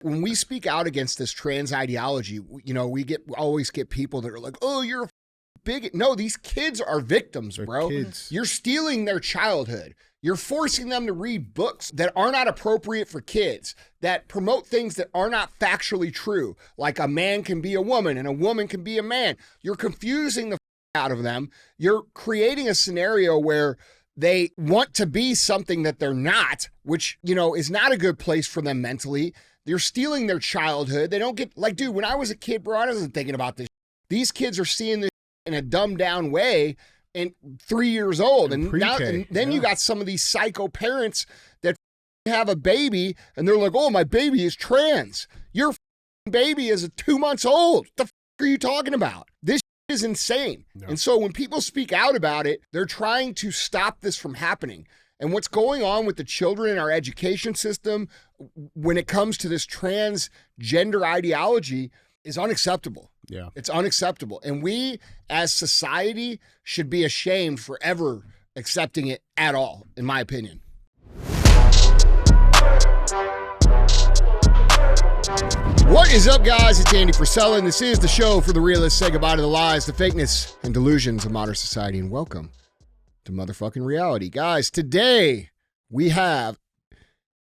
when we speak out against this trans ideology, you know, we always get people that are like, oh, you're a bigot. No, these kids are victims, bro. Kids. You're stealing their childhood. You're forcing them to read books that are not appropriate for kids, that promote things that are not factually true, like a man can be a woman and a woman can be a man. You're confusing the out of them. You're creating a scenario where they want to be something that they're not, which, you know, is not a good place for them mentally. You're stealing their childhood. They don't get, like, dude, when I was a kid, bro, I wasn't thinking about this. These kids are seeing this in a dumbed down way and 3 years old. And then you got some of these psycho parents that have a baby and they're like, oh, my baby is trans. Your baby is 2 months old. What the are you talking about? This is insane. No. And so when people speak out about it, they're trying to stop this from happening. And what's going on with the children in our education system when it comes to this transgender ideology is unacceptable. Yeah. It's unacceptable. And we as society should be ashamed for ever accepting it at all, in my opinion. What is up, guys? It's Andy Frisella, and this is the show for the realists. Say goodbye to the lies, the fakeness, and delusions of modern society, and welcome to motherfucking reality. Guys, today we have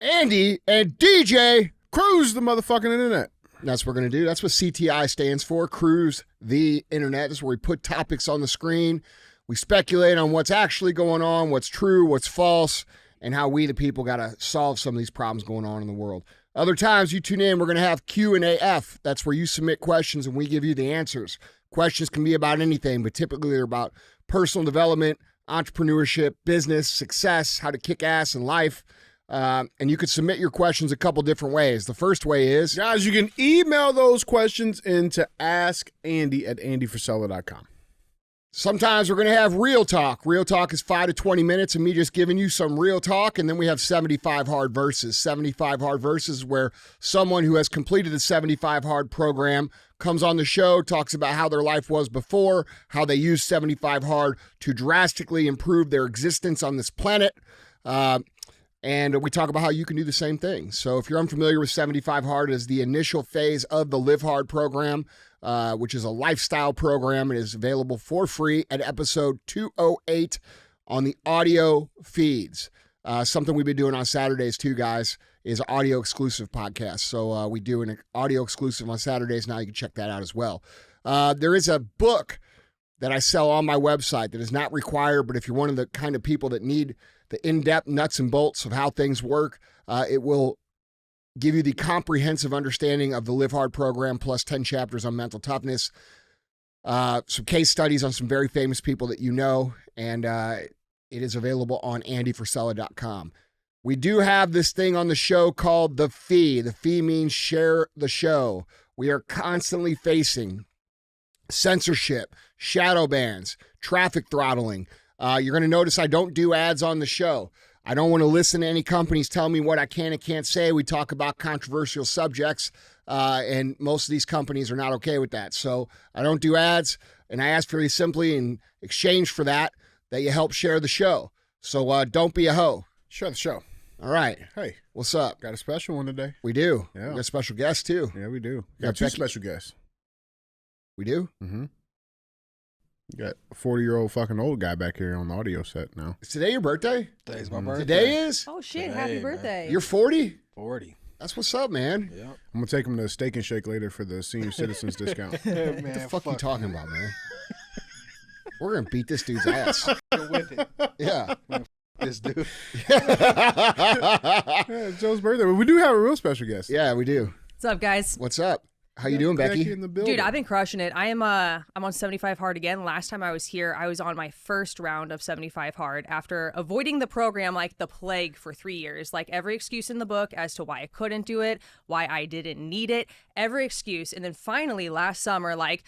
Andy and DJ Cruise the motherfucking internet. That's what we're going to do. That's what CTI stands for, Cruise the Internet. This is where we put topics on the screen. We speculate on what's actually going on, what's true, what's false, and how we, the people, got to solve some of these problems going on in the world. Other times you tune in, we're going to have Q&AF. That's where you submit questions and we give you the answers. Questions can be about anything, but typically they're about personal development, entrepreneurship, business, success, how to kick ass in life. And you could submit your questions a couple different ways. The first way is... Guys, you can email those questions into askandy@andyfrisella.com. Sometimes we're going to have real talk. Real talk is 5 to 20 minutes of me just giving you some real talk. And then we have 75 hard verses. 75 hard verses where someone who has completed the 75 hard program comes on the show, talks about how their life was before, how they used 75 hard to drastically improve their existence on this planet. And we talk about how you can do the same thing. So if you're unfamiliar with 75 Hard, it is the initial phase of the Live Hard program, which is a lifestyle program. It is available for free at episode 208 on the audio feeds. Something we've been doing on Saturdays too, guys, is audio exclusive podcast. So we do an audio exclusive on Saturdays. Now you can check that out as well. There is a book that I sell on my website that is not required, but if you're one of the kind of people that need the in-depth nuts and bolts of how things work, it will give you the comprehensive understanding of the Live Hard program, plus 10 chapters on mental toughness, some case studies on some very famous people that you know, and it is available on andyfrisella.com. We do have this thing on the show called The Fee. The Fee means share the show. We are constantly facing censorship, shadow bans, traffic throttling. You're going to notice I don't do ads on the show. I don't want to listen to any companies tell me what I can and can't say. We talk about controversial subjects, and most of these companies are not okay with that. So I don't do ads, and I ask very simply in exchange for that you help share the show. So don't be a hoe. Share the show. All right. Hey. What's up? Got a special one today. We do. Yeah. We got a special guest, too. Yeah, we do. We got two special guests. We do? Mm-hmm. You got a 40-year-old fucking old guy back here on the audio set now. Is today your birthday? Today's my birthday. Today is? Oh, shit. Today, Happy birthday. man. You're 40? 40. That's what's up, man. Yep. I'm going to take him to Steak and Shake later for the senior citizens discount. Man, What the fuck you talking about, man? We're going to beat this dude's ass. with it. Yeah. This dude. Yeah, it's Joe's birthday. But we do have a real special guest. Yeah, we do. What's up, guys? What's up? How you doing, Becky? In the building. Dude, I've been crushing it. I'm on 75 Hard again. Last time I was here, I was on my first round of 75 Hard after avoiding the program like the plague for 3 years. Like every excuse in the book as to why I couldn't do it, why I didn't need it, every excuse. And then finally last summer, like,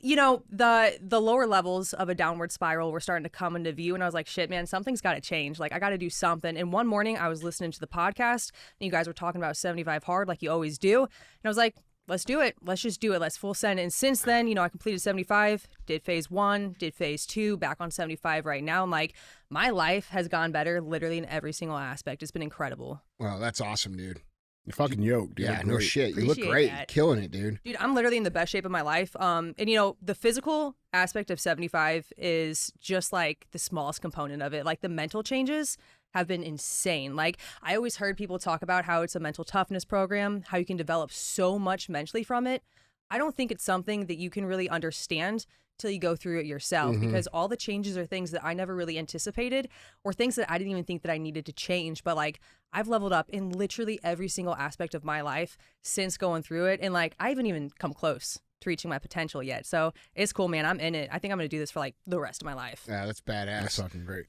you know, the lower levels of a downward spiral were starting to come into view. And I was like, shit, man, something's got to change. Like, I got to do something. And one morning I was listening to the podcast and you guys were talking about 75 Hard like you always do. And I was like, let's do it. Let's just do it. Let's full send. And since then, you know, I completed 75, did phase 1, did phase 2, back on 75 right now. And like, my life has gone better literally in every single aspect. It's been incredible. Well, that's awesome, dude. You're fucking yoked. You Yeah, look no great. shit. You look Appreciate great. that. Killing it, dude. Dude, I'm literally in the best shape of my life. And the physical aspect of 75 is just like the smallest component of it. Like the mental changes have been insane. Like I always heard people talk about how it's a mental toughness program, how you can develop so much mentally from it. I don't think it's something that you can really understand till you go through it yourself, because all the changes are things that I never really anticipated, or things that I didn't even think that I needed to change. But like I've leveled up in literally every single aspect of my life since going through it. And like I haven't even come close to reaching my potential yet. So it's cool, man. I'm in it. I think I'm going to do this for like the rest of my life. Yeah, that's badass. That's fucking great.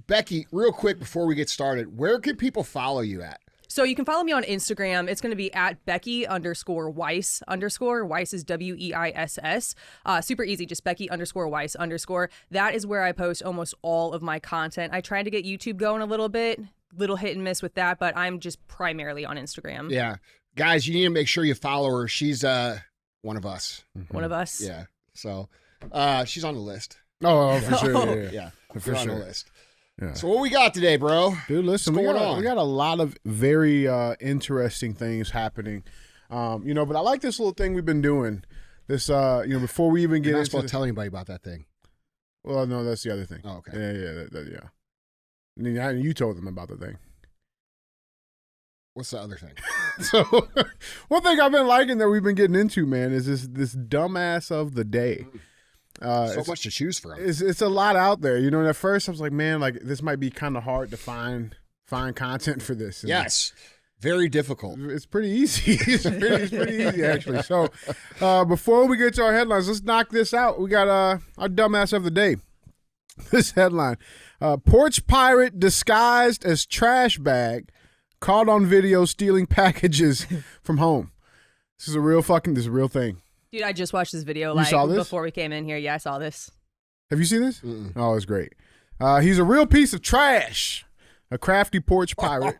Becky, real quick before we get started, where can people follow you at? So you can follow me on Instagram. It's going to be at Becky_Weiss_. Weiss is WEISS. Super easy. Just Becky_Weiss_. That is where I post almost all of my content. I tried to get YouTube going a little bit, little hit and miss with that, but I'm just primarily on Instagram. Yeah. Guys, you need to make sure you follow her. She's one of us. One of us. Yeah. So she's on the list. Oh, for sure. Yeah. Yeah. For You're on sure. the list. Yeah. So what we got today, bro? Dude, listen, What's we going on? got a lot of very interesting things happening. But I like this little thing we've been doing. This, before we even get You're not into supposed to tell anybody about that thing. Well, no, that's the other thing. Oh, okay. Yeah. And you told them about the thing. What's the other thing? So, one thing I've been liking that we've been getting into, man, is this dumbass of the day. So much to choose from. It's a lot out there. And at first I was like, man, like this might be kind of hard to find content for this. And Yes. Very difficult. it's pretty easy. It's pretty easy, actually. So before we get to our headlines, let's knock this out. We got our dumbass of the day. This headline, porch pirate disguised as trash bag caught on video stealing packages from home. This is a real thing. Dude, I just watched this video You saw this? before we came in here. Yeah, I saw this. Have you seen this? Mm-mm. Oh, it's great. He's a real piece of trash. A crafty porch pirate.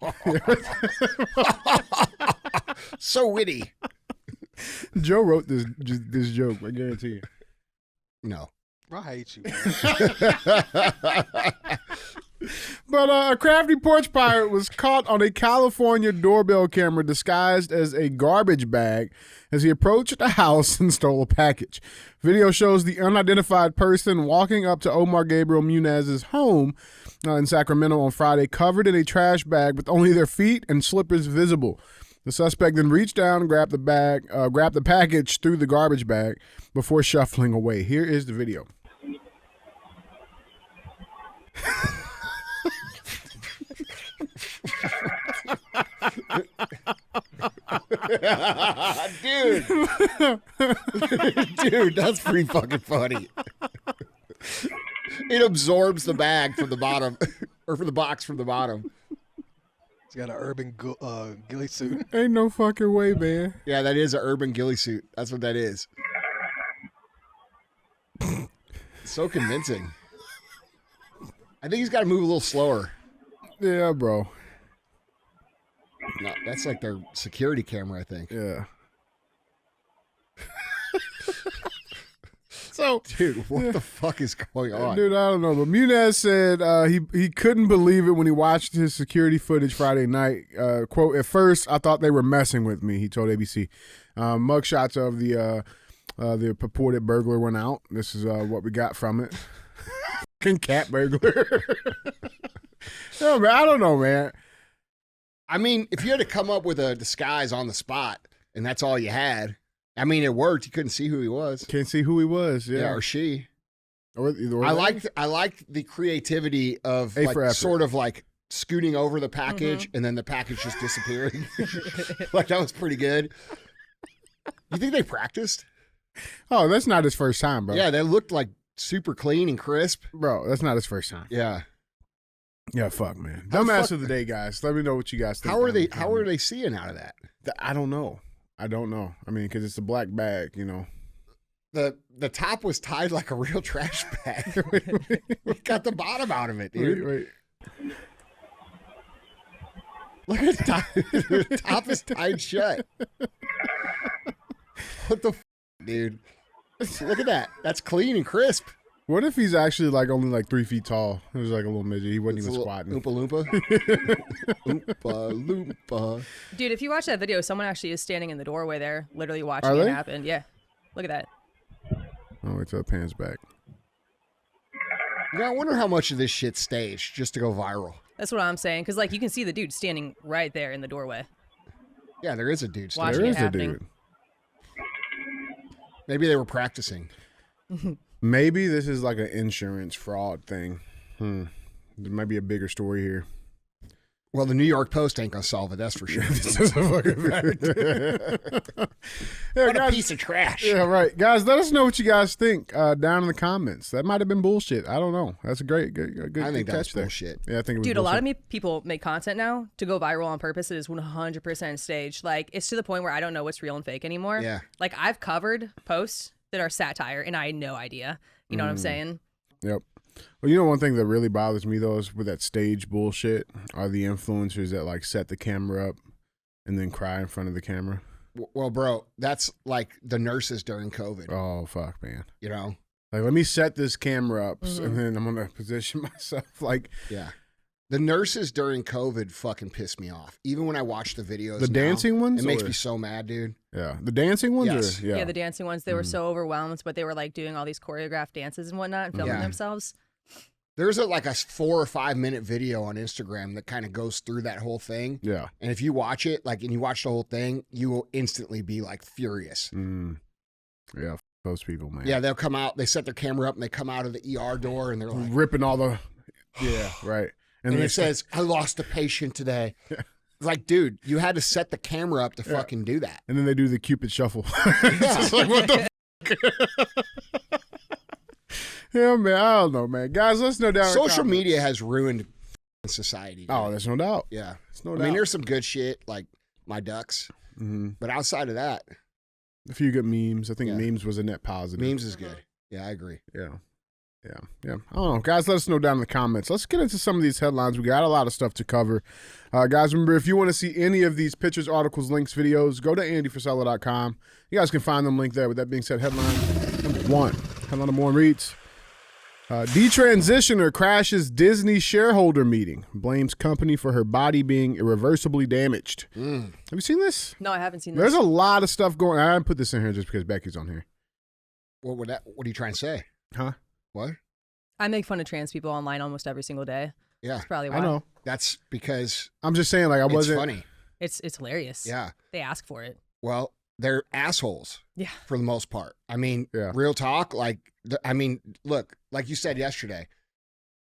So witty. Joe wrote this joke, I guarantee you. No. I hate you. But a crafty porch pirate was caught on a California doorbell camera disguised as a garbage bag as he approached a house and stole a package. Video shows the unidentified person walking up to Omar Gabriel Munez's home in Sacramento on Friday, covered in a trash bag with only their feet and slippers visible. The suspect then reached down and grabbed the package through the garbage bag before shuffling away. Here is the video. Dude. Dude, that's pretty fucking funny. It absorbs the bag from the bottom, or from the box from the bottom. He's got an urban ghillie suit. Ain't no fucking way, man. Yeah, that is an urban ghillie suit. That's what that is. So convincing. I think he's got to move a little slower. Yeah, bro. No, that's like their security camera, I think. Yeah. So, dude, what the fuck is going on? Dude, I don't know. But Munez said he couldn't believe it when he watched his security footage Friday night. Quote, "At first, I thought they were messing with me," he told ABC. Mugshots of the purported burglar went out. This is what we got from it. Fucking cat burglar. No, man, I don't know, man. I mean, if you had to come up with a disguise on the spot and that's all you had, I mean, it worked. You couldn't see who he was. Can't see who he was. Yeah, Or she. Or either I liked the creativity of A for effort. sort of like scooting over the package and then the package just disappearing. Like that was pretty good. You think they practiced? Oh, that's not his first time, bro. Yeah, they looked like super clean and crisp. Bro, that's not his first time. Yeah. Yeah, fuck, man. How the Dumbass fuck- of the day, guys. Let me know what you guys think. How are down in they? the How are comments. they seeing out of that? I don't know. I mean, because it's a black bag, you know. The top was tied like a real trash bag. We got the bottom out of it, dude. Wait. Look at the top is tied shut. What the dude? Look at that. That's clean and crisp. What if he's actually like only like 3 feet tall? He was like a little midget. He wasn't even squatting. Oompa Loompa. Oompa Loompa. Dude, if you watch that video, someone actually is standing in the doorway there, literally watching Are it they? happen. Yeah. Look at that. Oh, wait till it pans back. Yeah, I wonder how much of this shit's staged just to go viral. That's what I'm saying. Because, like, you can see the dude standing right there in the doorway. Yeah, there is a dude still. Watching There it is a happening. dude. Maybe they were practicing. Maybe this is like an insurance fraud thing. There might be a bigger story here. Well, the New York Post ain't gonna solve it, that's for sure. This is a fucking fact. Yeah, What a guys, piece of trash. yeah, right. Guys, let us know what you guys think down in the comments. That might have been bullshit. I don't know. That's a good I think that's catch there. bullshit. Yeah, I think it was Dude, a lot bullshit. of people make content now to go viral on purpose. It is 100% staged. Like, it's to the point where I don't know what's real and fake anymore. Yeah. Like, I've covered posts that are satire, and I had no idea. You know what I'm saying? Yep. Well, you know, one thing that really bothers me though is with that stage bullshit are the influencers that like set the camera up and then cry in front of the camera. Well, bro, that's like the nurses during COVID, Oh fuck, man! you know? Like, let me set this camera up and then I'm gonna position myself. Like Yeah. The nurses during COVID fucking pissed me off. Even when I watch the videos the now, dancing ones. it makes or- me so mad, dude. Yeah, the dancing ones. Yes. Or, yeah. Yeah, the dancing ones, they were so overwhelmed, but they were like doing all these choreographed dances and whatnot and filming Yeah. themselves. There's like a 4 or 5 minute video on Instagram that kind of goes through that whole thing. Yeah. And if you watch it, like, and you watch the whole thing, you will instantly be like furious. Yeah. F- those people, man. Yeah, they'll come out, they set their camera up and they come out of the ER door and they're like, Ripping all the. Yeah. Right. and then it says, I lost a patient today. It's like, dude, you had to set the camera up to fucking do that. And then they do the Cupid shuffle. Yeah. It's like, what the fuck? Yeah, man. I don't know, man. Guys, let's know down in the Social comments. media has ruined society. dude. Oh, there's no doubt. Yeah. There's no I doubt. mean, there's some good shit like my ducks, but outside of that, A few good memes. I think Yeah. memes was a net positive. memes is good. Yeah, I agree. Yeah. Yeah. Yeah. I don't know. Guys, let us know down in the comments. Let's get into some of these headlines. We got a lot of stuff to cover. Guys, remember, if you want to see any of these pictures, articles, links, videos, go to andyfrisella.com. You guys can find them linked there. With that being said, headline number 1. Headline number 1 reads, Detransitioner crashes Disney shareholder meeting. Blames company for her body being irreversibly damaged. Have you seen this? No, I haven't seen this. There's a lot of stuff going on. I didn't put this in here just because Becky's on here. What are you trying to say? Huh? What? I make fun of trans people online almost every single day. Yeah, That's probably why. I know. that's because I'm just saying, like, I it's wasn't. funny. It's hilarious. Yeah. They ask for it. Well, they're assholes Yeah. for the most part. I mean, Yeah. real talk. Like, I mean, look, like you said yesterday,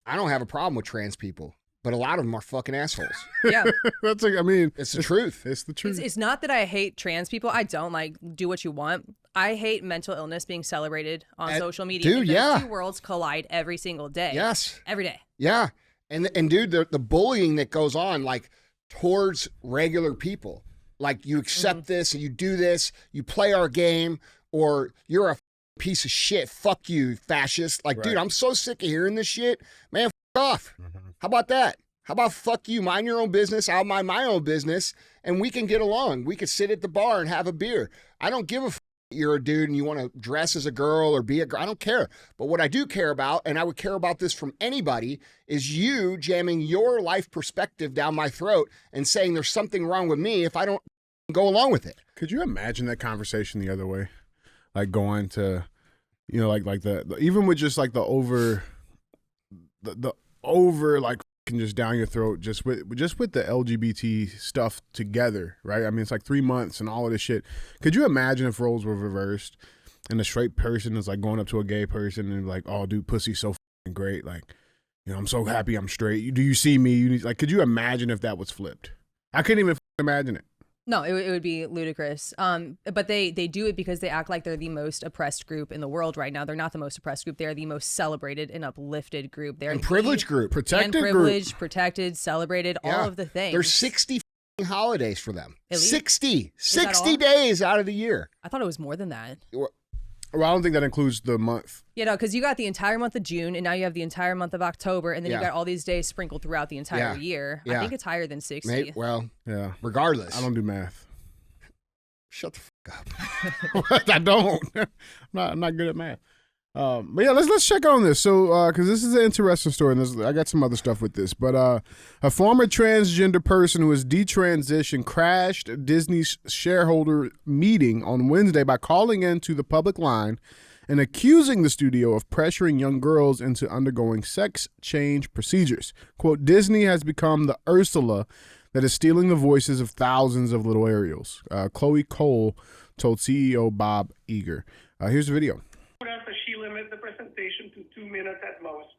I don't have a problem with trans people, but a lot of them are fucking assholes. Yeah. That's like, I mean, It's the truth. it's the truth. It's not that I hate trans people. I don't like do what you want. I hate mental illness being celebrated on social media. dude, And those yeah. two worlds collide every single day. Yes. Every day. Yeah. And dude, the bullying that goes on, like, towards regular people, like, you accept this and you do this, you play our game, or you're a piece of shit. Fuck you, fascist. Like, dude, Right. I'm so sick of hearing this shit. Man, off. How about that? How about fuck you? Mind your own business. I'll mind my own business, and we can get along. We could sit at the bar and have a beer. I don't give a fuck. You're a dude and you want to dress as a girl or be a girl. I don't care. But what I do care about, and I would care about this from anybody, is you jamming your life perspective down my throat and saying there's something wrong with me if I don't go along with it. Could you imagine that conversation the other way? Like going to, you know, like the even with just like the over like can just down your throat just with the LGBT stuff together, right? I mean, it's like 3 months and all of this shit. Could you imagine if roles were reversed and a straight person is like going up to a gay person and like, oh, dude, pussy's so fucking great. Like, you know, I'm so happy I'm straight. Do you see me? You need, like, could you imagine if that was flipped? I couldn't even imagine it. No, it would be ludicrous. But they do it because they act like they're the most oppressed group in the world right now. They're not the most oppressed group. They're the most celebrated and uplifted group. They're And privileged group. Protected and group. privileged, protected, celebrated, all of the things. There's 60 f***ing holidays for them. At least? 60 that all? days out of the year. I thought it was more than that. Well, I don't think that includes the month. You know, because you got the entire month of June, and now you have the entire month of October, and then Yeah. you got all these days sprinkled throughout the entire year. Yeah. I think it's higher than 60. Mate, well, Yeah. regardless. I don't do math. Shut the fuck up. I don't. I'm not good at math. But yeah, let's check on this. So, because this is an interesting story, and I got some other stuff with this. But a former transgender person who has detransitioned crashed Disney's shareholder meeting on Wednesday by calling into the public line and accusing the studio of pressuring young girls into undergoing sex change procedures. Quote, Disney has become the Ursula that is stealing the voices of thousands of little Ariels. Chloe Cole told CEO Bob Eager. Here's the video. Ask that she limit the presentation to 2 minutes at most.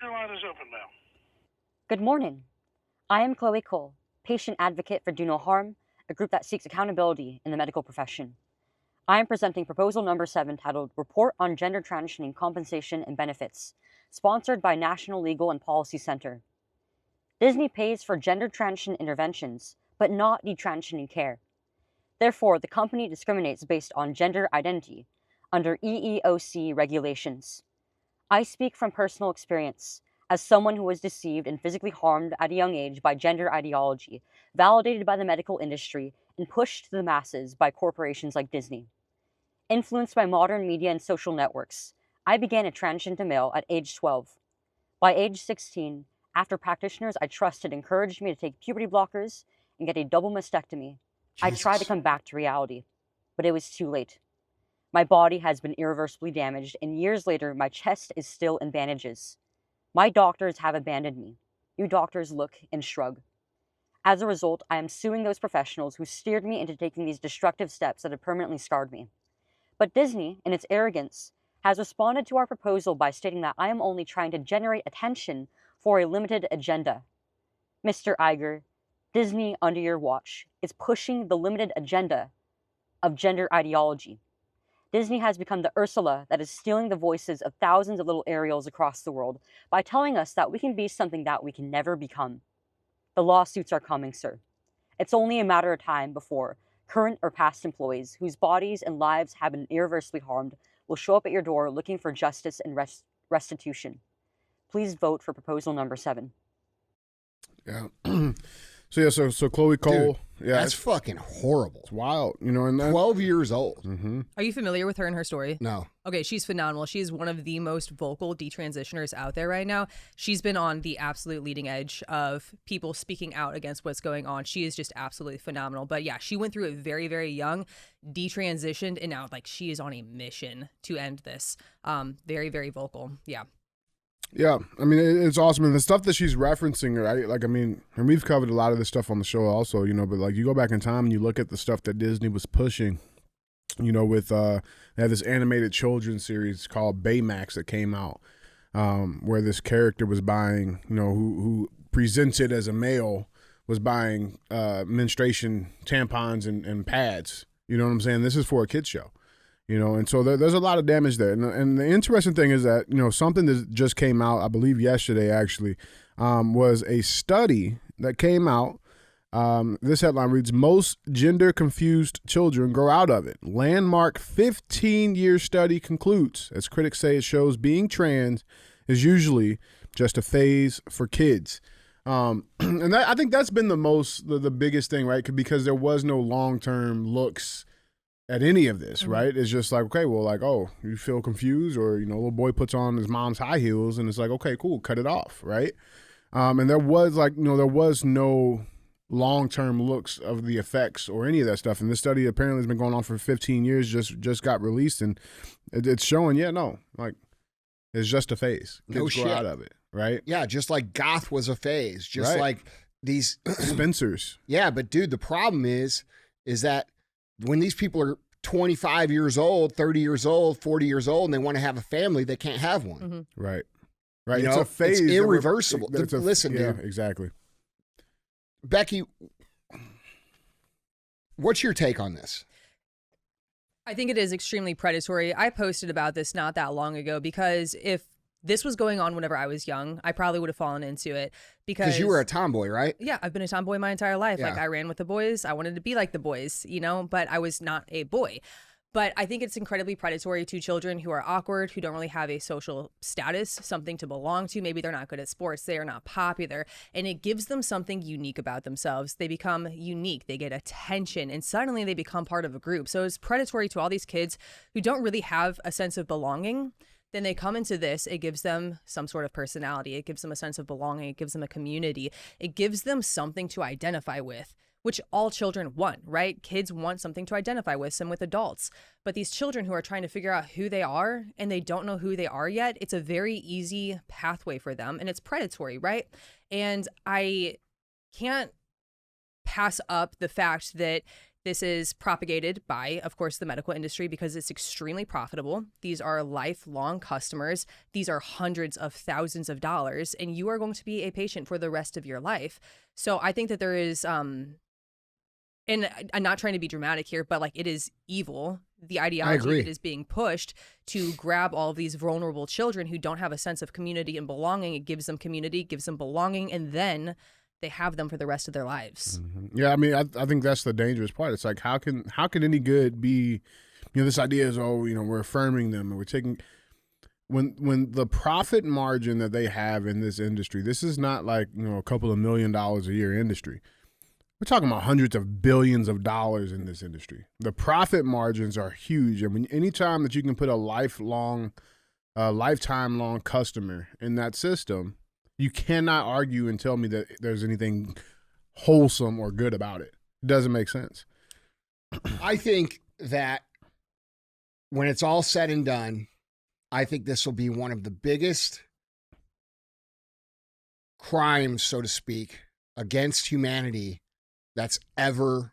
Your line is open, ma'am. Good morning. I am Chloe Cole, patient advocate for Do No Harm, a group that seeks accountability in the medical profession. I am presenting proposal number 7 titled Report on Gender Transitioning Compensation and Benefits, sponsored by National Legal and Policy Center. Disney pays for gender transition interventions, but not detransitioning care. Therefore, the company discriminates based on gender identity under EEOC regulations. I speak from personal experience as someone who was deceived and physically harmed at a young age by gender ideology, validated by the medical industry and pushed to the masses by corporations like Disney. Influenced by modern media and social networks, I began a transition to male at age 12. By age 16, after practitioners I trusted encouraged me to take puberty blockers and get a double mastectomy, I tried to come back to reality, but it was too late. My body has been irreversibly damaged, and years later, my chest is still in bandages. My doctors have abandoned me. You doctors look and shrug. As a result, I am suing those professionals who steered me into taking these destructive steps that have permanently scarred me. But Disney, in its arrogance, has responded to our proposal by stating that I am only trying to generate attention for a limited agenda. Mr. Iger, Disney, under your watch, is pushing the limited agenda of gender ideology. Disney has become the Ursula that is stealing the voices of thousands of little Ariels across the world by telling us that we can be something that we can never become. The lawsuits are coming, sir. It's only a matter of time before current or past employees whose bodies and lives have been irreversibly harmed will show up at your door looking for justice and restitution. Please vote for proposal number 7. Yeah. So Chloe Cole. Dude, yeah, that's fucking horrible. it's wild. You know, and 12 years old. Mm-hmm. Are you familiar with her and her story? No. Okay, she's phenomenal. She's one of the most vocal detransitioners out there right now. She's been on the absolute leading edge of people speaking out against what's going on. She is just absolutely phenomenal. But yeah, she went through it very, very young, detransitioned, and now like she is on a mission to end this. Very, very vocal. Yeah. Yeah, I mean, it's awesome. And the stuff that she's referencing, right? Like, I mean, and we've covered a lot of this stuff on the show also, you know, but like you go back in time and you look at the stuff that Disney was pushing, you know, with, they had this animated children's series called Baymax that came out, where this character was buying, you know, who presented as a male was buying menstruation tampons and pads. You know what I'm saying? This is for a kid's show. You know, and so there's a lot of damage there. And the interesting thing is that, you know, something that just came out, I believe yesterday actually, was a study that came out. This headline reads, most gender-confused children grow out of it. Landmark 15-year study concludes, as critics say, it shows being trans is usually just a phase for kids. And I think that's been the biggest thing, right? Because there was no long-term looks at any of this, right? It's just like, okay, well, like, oh, you feel confused, or, you know, a little boy puts on his mom's high heels and it's like, okay, cool, cut it off, right? And there was like, you know, there was no long-term looks of the effects or any of that stuff. And this study apparently has been going on for 15 years, just got released, and it's showing, yeah, no, like, it's just a phase. Kids No shit. grow out of it, right? Yeah, just like goth was a phase, just Right. like these Spencers. Yeah, but dude, the problem is that when these people are 25 years old, 30 years old, 40 years old, and they want to have a family, they can't have one. Mm-hmm. Right. Right. You It's know, a phase. it's that we're- irreversible. that's a- Listen, yeah, dude. exactly. Becky, what's your take on this? I think it is extremely predatory. I posted about this not that long ago because if this was going on whenever I was young, I probably would have fallen into it Because you were a tomboy, right? Yeah, I've been a tomboy my entire life. Yeah. Like I ran with the boys. I wanted to be like the boys, you know, but I was not a boy. But I think it's incredibly predatory to children who are awkward, who don't really have a social status, something to belong to. Maybe they're not good at sports, they are not popular, and it gives them something unique about themselves. They become unique, they get attention, and suddenly they become part of a group. So it's predatory to all these kids who don't really have a sense of belonging. Then they come into this, it gives them some sort of personality, it gives them a sense of belonging, it gives them a community, it gives them something to identify with, which all children want, right? Kids want something to identify with, some with adults. But these children who are trying to figure out who they are and they don't know who they are yet, it's a very easy pathway for them, and it's predatory, right? And I can't pass up the fact that this is propagated by, of course, the medical industry because it's extremely profitable. These are lifelong customers. These are hundreds of thousands of dollars, and you are going to be a patient for the rest of your life. So I think that there is, and I'm not trying to be dramatic here, but like it is evil. The ideology that is being pushed to grab all of these vulnerable children who don't have a sense of community and belonging. It gives them community, gives them belonging, and then they have them for the rest of their lives. Mm-hmm. Yeah, I mean, I think that's the dangerous part. It's like how can any good be? This idea is we're affirming them and we're taking when the profit margin that they have in this industry. This is not like a couple of $1 million a year industry. We're talking about hundreds of billions of dollars in this industry. The profit margins are huge. I mean, anytime that you can put a lifetime long customer in that system, you cannot argue and tell me that there's anything wholesome or good about it. It doesn't make sense. I think that when it's all said and done, I think this will be one of the biggest crimes, so to speak, against humanity that's ever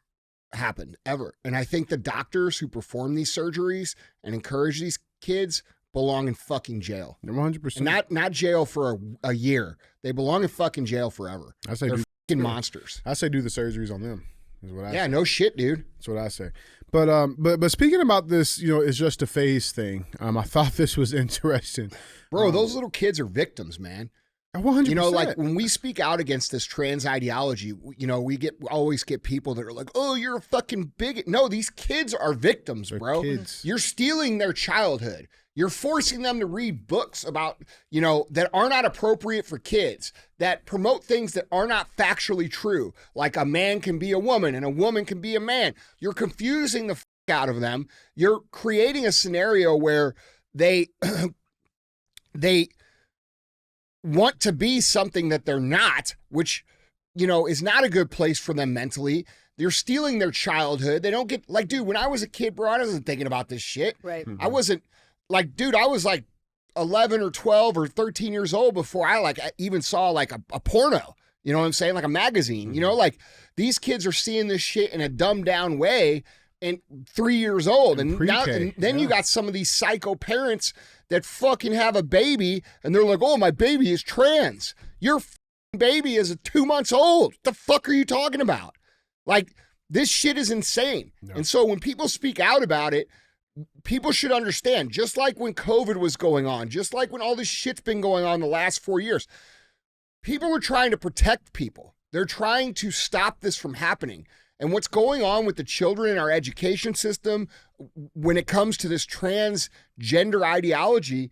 happened, ever. And I think the doctors who perform these surgeries and encourage these kids belong in fucking jail. 100%. And not jail for a year. They belong in fucking jail forever. I say they're fucking monsters. I say do the surgeries on them. Is what I say. No shit, dude. That's what I say. But speaking about this, it's just a phase thing. I thought this was interesting. Bro, those little kids are victims, man. 100%. Like when we speak out against this trans ideology, we always get people that are like, "Oh, you're a fucking bigot." No, these kids are victims, bro. Kids. You're stealing their childhood. You're forcing them to read books about, that are not appropriate for kids, that promote things that are not factually true, like a man can be a woman and a woman can be a man. You're confusing the fuck out of them. You're creating a scenario where they want to be something that they're not, which, is not a good place for them mentally. They're stealing their childhood. They don't get, like, dude, when I was a kid, bro, I wasn't thinking about this shit. Right. I wasn't, like, dude, I was like 11 or 12 or 13 years old before I even saw like a porno, you know what I'm saying? Like a magazine, like these kids are seeing this shit in a dumbed down way and 3 years old. And then you got some of these psycho parents that fucking have a baby and they're like, "Oh, my baby is trans." Your baby is 2 months old. What the fuck are you talking about? Like, this shit is insane. No. And so when people speak out about it, people should understand, just like when COVID was going on, just like when all this shit's been going on the last 4 years, people were trying to protect people. They're trying to stop this from happening. And what's going on with the children in our education system when it comes to this transgender ideology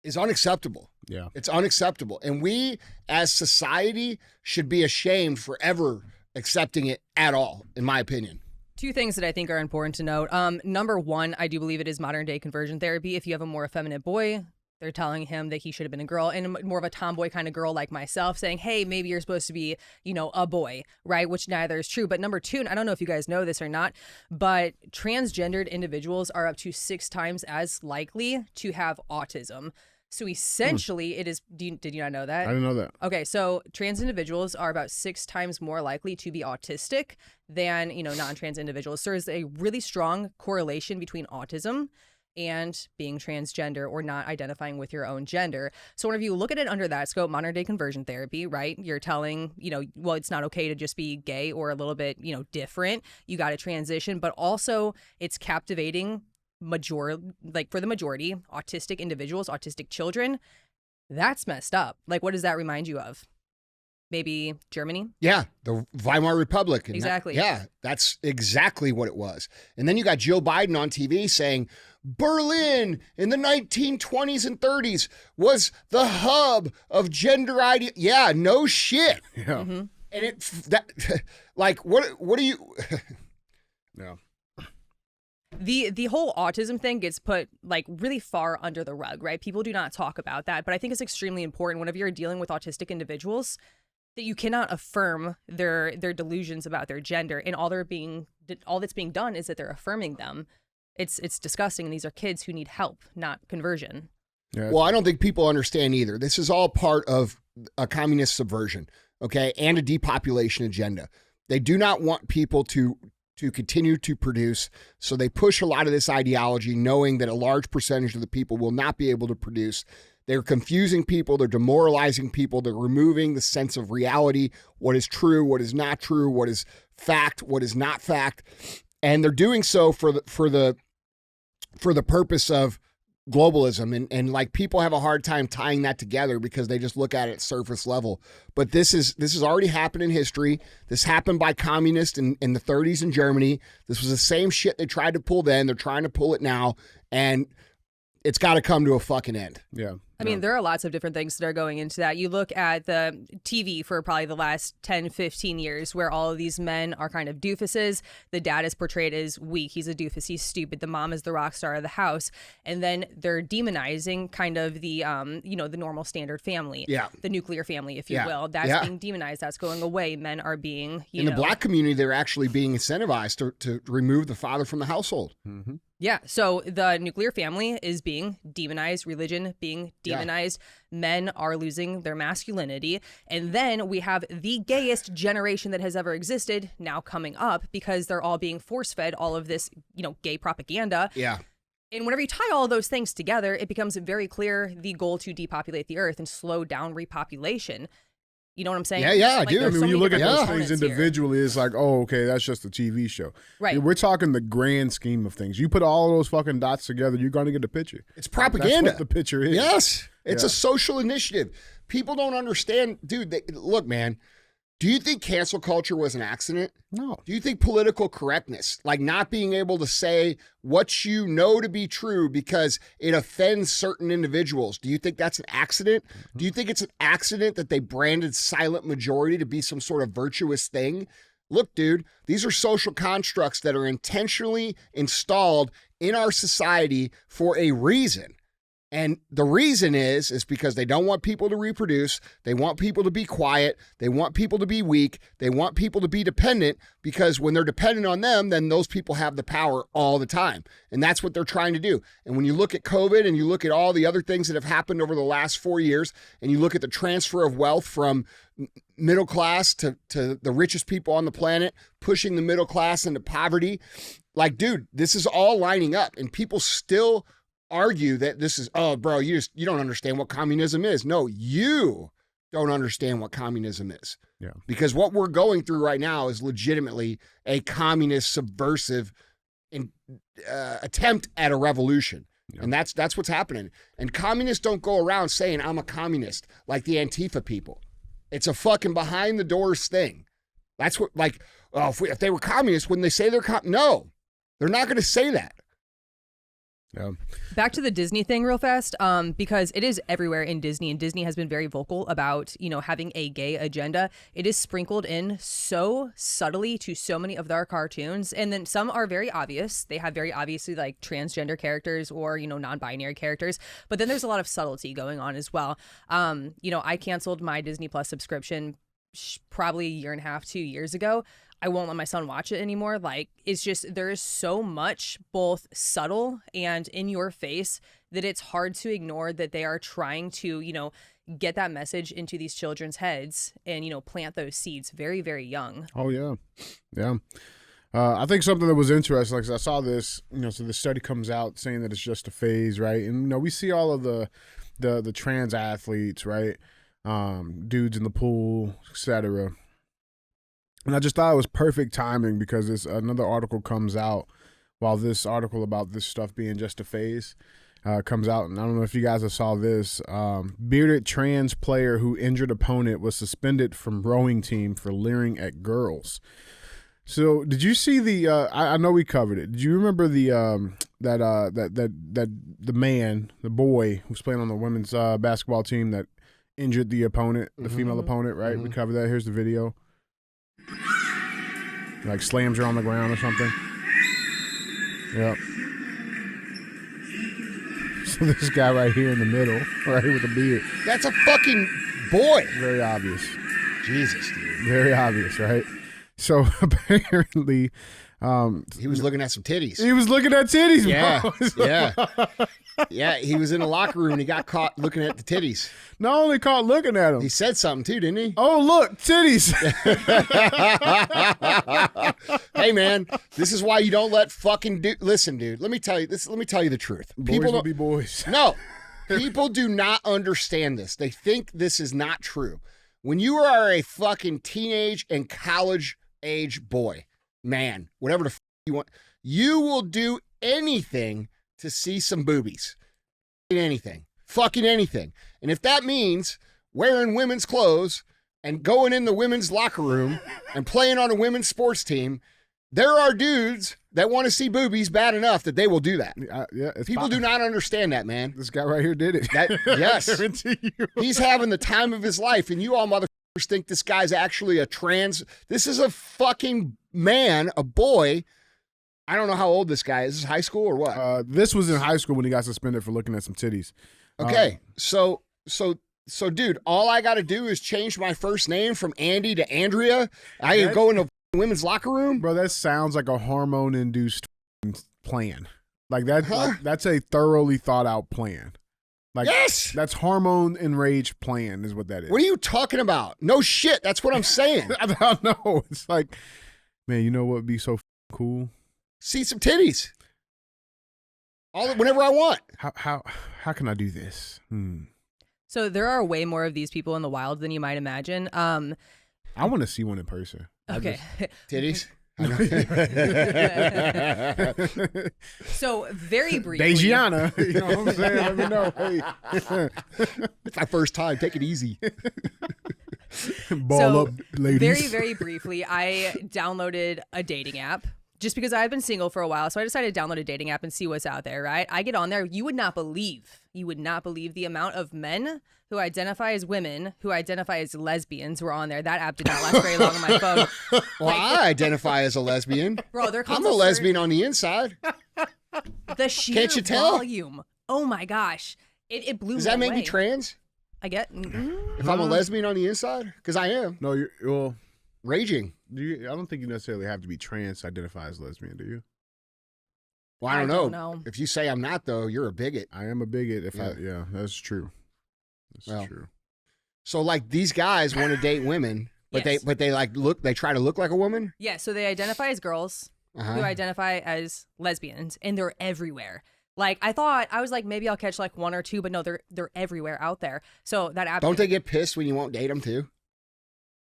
is unacceptable. Yeah. It's unacceptable. And we as society should be ashamed for ever accepting it at all, in my opinion. Two things that I think are important to note. Number one, I do believe it is modern day conversion therapy. If you have a more effeminate boy, they're telling him that he should have been a girl, and more of a tomboy kind of girl like myself saying, "Hey, maybe you're supposed to be, a boy," right? Which neither is true. But number two, and I don't know if you guys know this or not, but transgendered individuals are up to 6 times as likely to have autism. So essentially, it is. Did you not know that? I didn't know that. Okay, so trans individuals are about 6 times more likely to be autistic than non-trans individuals. So there's a really strong correlation between autism and being transgender or not identifying with your own gender. So whenever you look at it under that scope, modern day conversion therapy, right? You're telling, well, it's not okay to just be gay or a little bit, different. You got to transition, but also it's captivating for the majority, autistic individuals, autistic children. That's messed up. Like, what does that remind you of? maybe Germany. Yeah, the Weimar Republic. And Exactly. That's exactly what it was. And then you got Joe Biden on TV saying Berlin in the 1920s and 30s was the hub of gender idea. Yeah, no shit. Yeah. Mm-hmm. And like, what do you? Yeah. The whole autism thing gets put like really far under the rug, right? People do not talk about that, but I think it's extremely important whenever you're dealing with autistic individuals that you cannot affirm their delusions about their gender, and all that's being done is that they're affirming them. It's disgusting, and these are kids who need help, not conversion. Yeah. Well, I don't think people understand either. This is all part of a communist subversion, okay, and a depopulation agenda. They do not want people to continue to produce, so they push a lot of this ideology, knowing that a large percentage of the people will not be able to produce. They're confusing people. They're demoralizing people. They're removing the sense of reality, what is true, what is not true, what is fact, what is not fact. And they're doing so for the purpose of globalism. And like people have a hard time tying that together because they just look at it surface level. But this has already happened in history. This happened by communists in the 30s in Germany. This was the same shit they tried to pull then. They're trying to pull it now. And it's got to come to a fucking end. Yeah. I mean, there are lots of different things that are going into that. You look at the TV for probably the last 10, 15 years where all of these men are kind of doofuses. The dad is portrayed as weak. He's a doofus. He's stupid. The mom is the rock star of the house. And then they're demonizing kind of the, the normal standard family. Yeah. The nuclear family, if you will. That's being demonized. That's going away. Men are being, In the black community, they're actually being incentivized to remove the father from the household. Mm-hmm. Yeah, so the nuclear family is being demonized, religion being demonized, men are losing their masculinity, and then we have the gayest generation that has ever existed now coming up because they're all being force-fed all of this, gay propaganda. Yeah. And whenever you tie all of those things together, it becomes very clear the goal to depopulate the earth and slow down repopulation. You know what I'm saying? Yeah, I do. there's I mean, so when you many look at different those things components here. individually, it's like, oh, okay, that's just a TV show. Right. We're talking the grand scheme of things. You put all of those fucking dots together, you're going to get a picture. It's propaganda. That's what the picture is. Yes. It's Yeah. a social initiative. People don't understand. Dude, look, man, do you think cancel culture was an accident? No. Do you think political correctness, like not being able to say what you know to be true because it offends certain individuals, do you think that's an accident? Mm-hmm. Do you think it's an accident that they branded silent majority to be some sort of virtuous thing? Look, dude, these are social constructs that are intentionally installed in our society for a reason. And the reason is because they don't want people to reproduce. They want people to be quiet. They want people to be weak. They want people to be dependent because when they're dependent on them, then those people have the power all the time. And that's what they're trying to do. And when you look at COVID and you look at all the other things that have happened over the last 4 years, and you look at the transfer of wealth from middle class to the richest people on the planet, pushing the middle class into poverty, like, dude, this is all lining up. And people still argue that this is, oh, bro, you don't understand what communism is. No, you don't understand what communism is. Yeah. Because what we're going through right now is legitimately a communist subversive attempt at a revolution. Yeah. And that's what's happening. And communists don't go around saying I'm a communist like the Antifa people. It's a fucking behind the doors thing. That's what, like, oh, if they were communists, wouldn't they say they're no, they're not going to say that. Yeah. Back to the Disney thing real fast, because it is everywhere in Disney, and Disney has been very vocal about, having a gay agenda. It is sprinkled in so subtly to so many of their cartoons, and then some are very obvious. They have very obviously like transgender characters or, non-binary characters, but then there's a lot of subtlety going on as well. I canceled my Disney Plus subscription probably a year and a half, 2 years ago. I won't let my son watch it anymore. Like, it's just, there is so much both subtle and in your face that it's hard to ignore that they are trying to, get that message into these children's heads and, plant those seeds very, very young. Oh, yeah. Yeah. I think something that was interesting, like I saw this, so the study comes out saying that it's just a phase, right? And, we see all of the trans athletes, right? Dudes in the pool, etc. And I just thought it was perfect timing because another article comes out while this article about this stuff being just a phase. comes out, and I don't know if you guys have saw this. Bearded trans player who injured opponent was suspended from rowing team for leering at girls. So, did you see the? I know we covered it. Did you remember the the boy who's playing on the women's basketball team that injured the opponent, the female opponent? Right. We covered that. Here's the video. Like slams her on the ground or something. Yep. So this guy right here in the middle, right with the beard. That's a fucking boy. Very obvious. Jesus, dude. Very obvious, right? So apparently, He was looking at some titties. he was looking at titties. Yeah, bro. yeah. Yeah, he was in the locker room and he got caught looking at the titties. Not only caught looking at him. He said something too, didn't he? Oh, look, titties. Hey, man, this is why you don't let fucking listen, dude. Let me tell you this. Let me tell you the truth. Boys will don't be boys. No, people do not understand this. They think this is not true. When you are a fucking teenage and college age boy, man, whatever the you want, you will do anything to see some boobies. Anything. Fucking anything. And if that means wearing women's clothes and going in the women's locker room and playing on a women's sports team, there are dudes that want to see boobies bad enough that they will do that. Yeah, People do not understand that, man. This guy right here did it. Yes. I guarantee you. He's having the time of his life, and you all motherfuckers think this guy's actually a trans. This is a fucking man, a boy. I don't know how old this guy is. Is this high school or what? This was in high school when he got suspended for looking at some titties. Okay, so, dude, all I got to do is change my first name from Andy to Andrea. I can go into women's locker room. Bro, that sounds like a hormone-induced plan. Like that. Huh? That's a thoroughly thought-out plan. Like, Yes. that's hormone-enraged plan is what that is. What are you talking about? No shit. That's what I'm saying. I don't know. It's like, man, you know what would be so cool? See some titties. Whenever I want. How can I do this? So there are way more of these people in the wild than you might imagine. I want to see one in person. Okay. Titties. So very briefly. Dejiana. You know what I'm saying? Let me know. Hey. It's my first time. Take it easy. Ball up, ladies. Very, very briefly, I downloaded a dating app just because I've been single for a while. So I decided to download a dating app and see what's out there, right? I get on there. You would not believe the amount of men who identify as women, who identify as lesbians who are on there. That app did not last very long on my phone. Well, I identify as a lesbian. Bro, I'm a lesbian on the inside. The sheer Can't you tell? volume. Oh my gosh. It blew me Does that make away. me trans? I get If I'm a lesbian on the inside? Because I am. No, well, Raging. I don't think you necessarily have to be trans to identify as lesbian, do you? Well, I I don't don't know. know. If you say I'm not, though, you're a bigot. I am a bigot. Yeah. That's true. That's Well, true. So, like, these guys want to date women, but Yes. they try to look like a woman? Yeah, so they identify as girls Uh-huh. who identify as lesbians, and they're everywhere. Like, I was like, maybe I'll catch like one or two, but no, they're everywhere out there. So that app. Don't they get pissed when you won't date them, too?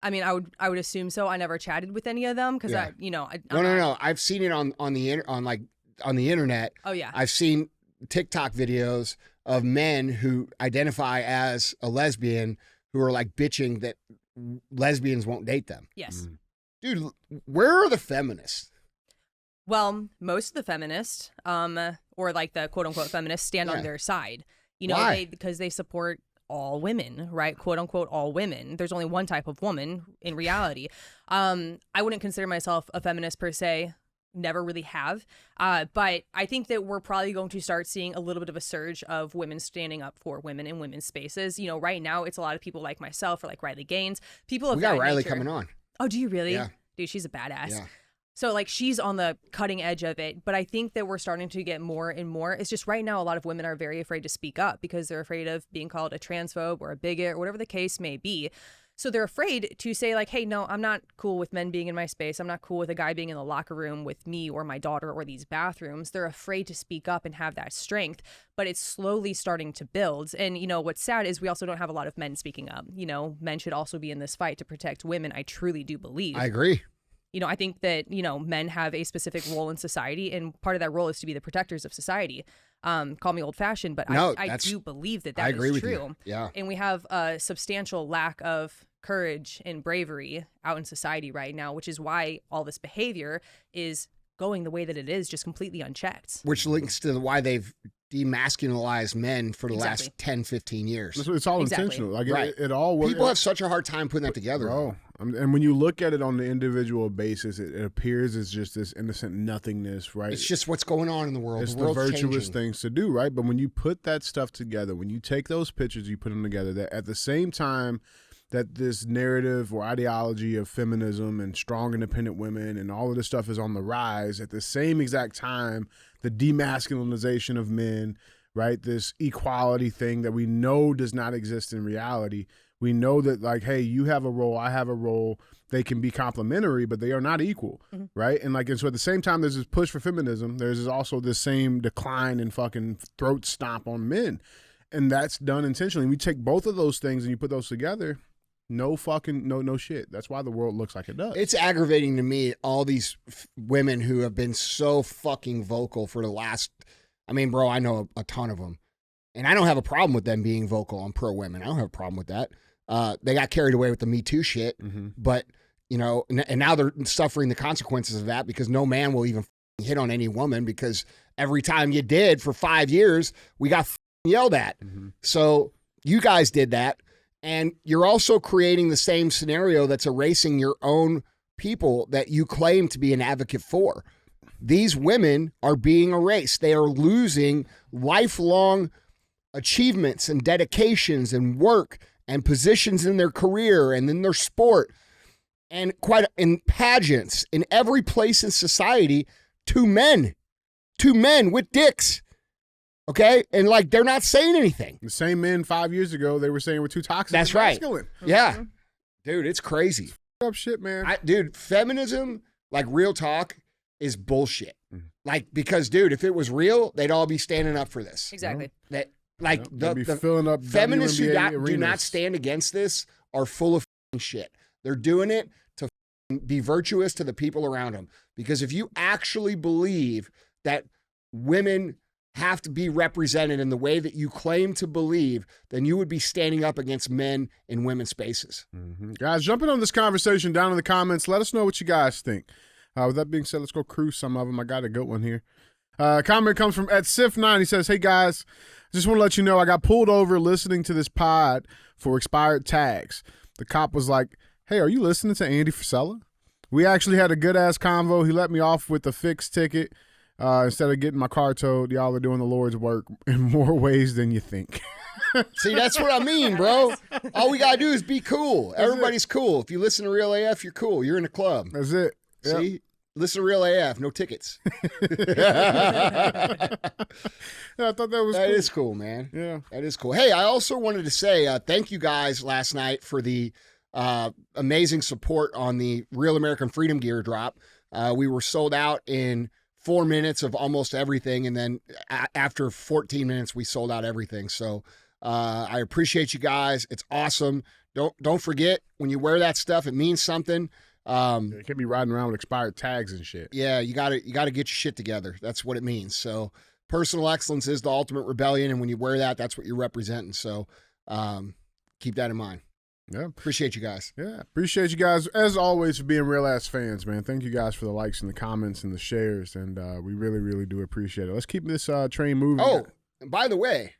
I mean, I would assume so. I never chatted with any of them because Yeah. No. I've seen it on the internet. Oh yeah. I've seen TikTok videos of men who identify as a lesbian who are like bitching that lesbians won't date them. Yes. Dude, where are the feminists? Well, most of the feminists, or like the quote unquote feminists, stand Yeah. on their side. You know, Why? because they support all women, right? Quote unquote all women. There's only one type of woman in reality. I wouldn't consider myself a feminist per se. Never really have. But I think that we're probably going to start seeing a little bit of a surge of women standing up for women in women's spaces. You know, right now it's a lot of people like myself or like Riley Gaines. People of We got that Riley nature. coming on. Oh, do you really? Yeah. Dude, she's a badass. Yeah. So like she's on the cutting edge of it, but I think that we're starting to get more and more. It's just right now a lot of women are very afraid to speak up because they're afraid of being called a transphobe or a bigot or whatever the case may be. So they're afraid to say like, hey, no, I'm not cool with men being in my space. I'm not cool with a guy being in the locker room with me or my daughter or these bathrooms. They're afraid to speak up and have that strength, but it's slowly starting to build. And, you know, what's sad is we also don't have a lot of men speaking up. You know, men should also be in this fight to protect women. I truly do believe. I agree. I think that, men have a specific role in society, and part of that role is to be the protectors of society. Call me old fashioned, but No, I do believe that I agree is with true. you. Yeah. And we have a substantial lack of courage and bravery out in society right now, which is why all this behavior is going the way that it is, just completely unchecked. Which links to why they've demasculinized men for the Exactly. last 10, 15 years. It's all Exactly. intentional. Like Right. it all works. People have such a hard time putting that together. Bro, and when you look at it on the individual basis, it appears as just this innocent nothingness, right? It's just what's going on in the world. It's the the world's virtuous changing. things to do, right? But when you put that stuff together, when you take those pictures, you put them together, that at the same time that this narrative or ideology of feminism and strong independent women and all of this stuff is on the rise, at the same exact time, the demasculinization of men, right? This equality thing that we know does not exist in reality. We know that, like, hey, you have a role, I have a role. They can be complementary, but they are not equal, right? And so at the same time, there's this push for feminism. There's also this same decline in fucking throat stomp on men, and that's done intentionally. We take both of those things and you put those together. No shit. That's why the world looks like it does. It's aggravating to me, all these women who have been so fucking vocal for the last, bro, I know a ton of them. And I don't have a problem with them being vocal on pro women. I don't have a problem with that. They got carried away with the Me Too shit. But, and now they're suffering the consequences of that because no man will even hit on any woman because every time you did for 5 years, we got yelled at. So you guys did that. And you're also creating the same scenario that's erasing your own people that you claim to be an advocate for. These women are being erased. They are losing lifelong achievements and dedications and work and positions in their career and in their sport and quite in pageants in every place in society to men with dicks. Okay. And they're not saying anything. The same men 5 years ago, they were saying we're too toxic. That's and right. masculine. Yeah. Dude, it's crazy. Up shit, man. Dude, feminism, real talk, is bullshit. Because, dude, if it was real, they'd all be standing up for this. Exactly. That, They'll be filling up feminists who WNBA do not arenas. stand against this are full of shit. They're doing it to be virtuous to the people around them. Because if you actually believe that women have to be represented in the way that you claim to believe, then you would be standing up against men in women's spaces. Guys, jumping on this conversation down in the comments. Let us know what you guys think. With that being said, let's go cruise some of them. I got a good one here. Comment comes from @Sif9. He says, hey, guys, just want to let you know I got pulled over listening to this pod for expired tags. The cop was like, hey, are you listening to Andy Frisella? We actually had a good-ass convo. He let me off with a fixed ticket. Instead of getting my car towed, y'all are doing the Lord's work in more ways than you think. See, that's what I mean, bro. All we got to do is be cool. Everybody's cool. If you listen to Real AF, you're cool. You're in a club. That's it. Yep. See? Listen to Real AF. No tickets. Yeah, I thought that was That cool. is cool, man. Yeah. That is cool. Hey, I also wanted to say thank you guys last night for the amazing support on the Real American Freedom Gear drop. We were sold out in 4 minutes of almost everything, and then after 14 minutes, we sold out everything. So I appreciate you guys. It's awesome. Don't forget, when you wear that stuff, it means something. You can't be riding around with expired tags and shit. Yeah, you gotta get your shit together. That's what it means. So personal excellence is the ultimate rebellion, and when you wear that, that's what you're representing. So keep that in mind. Yeah. Appreciate you guys. Yeah. Appreciate you guys, as always, for being real ass fans, man. Thank you guys for the likes and the comments and the shares, and we really, really do appreciate it. Let's keep this train moving. Oh, and by the way,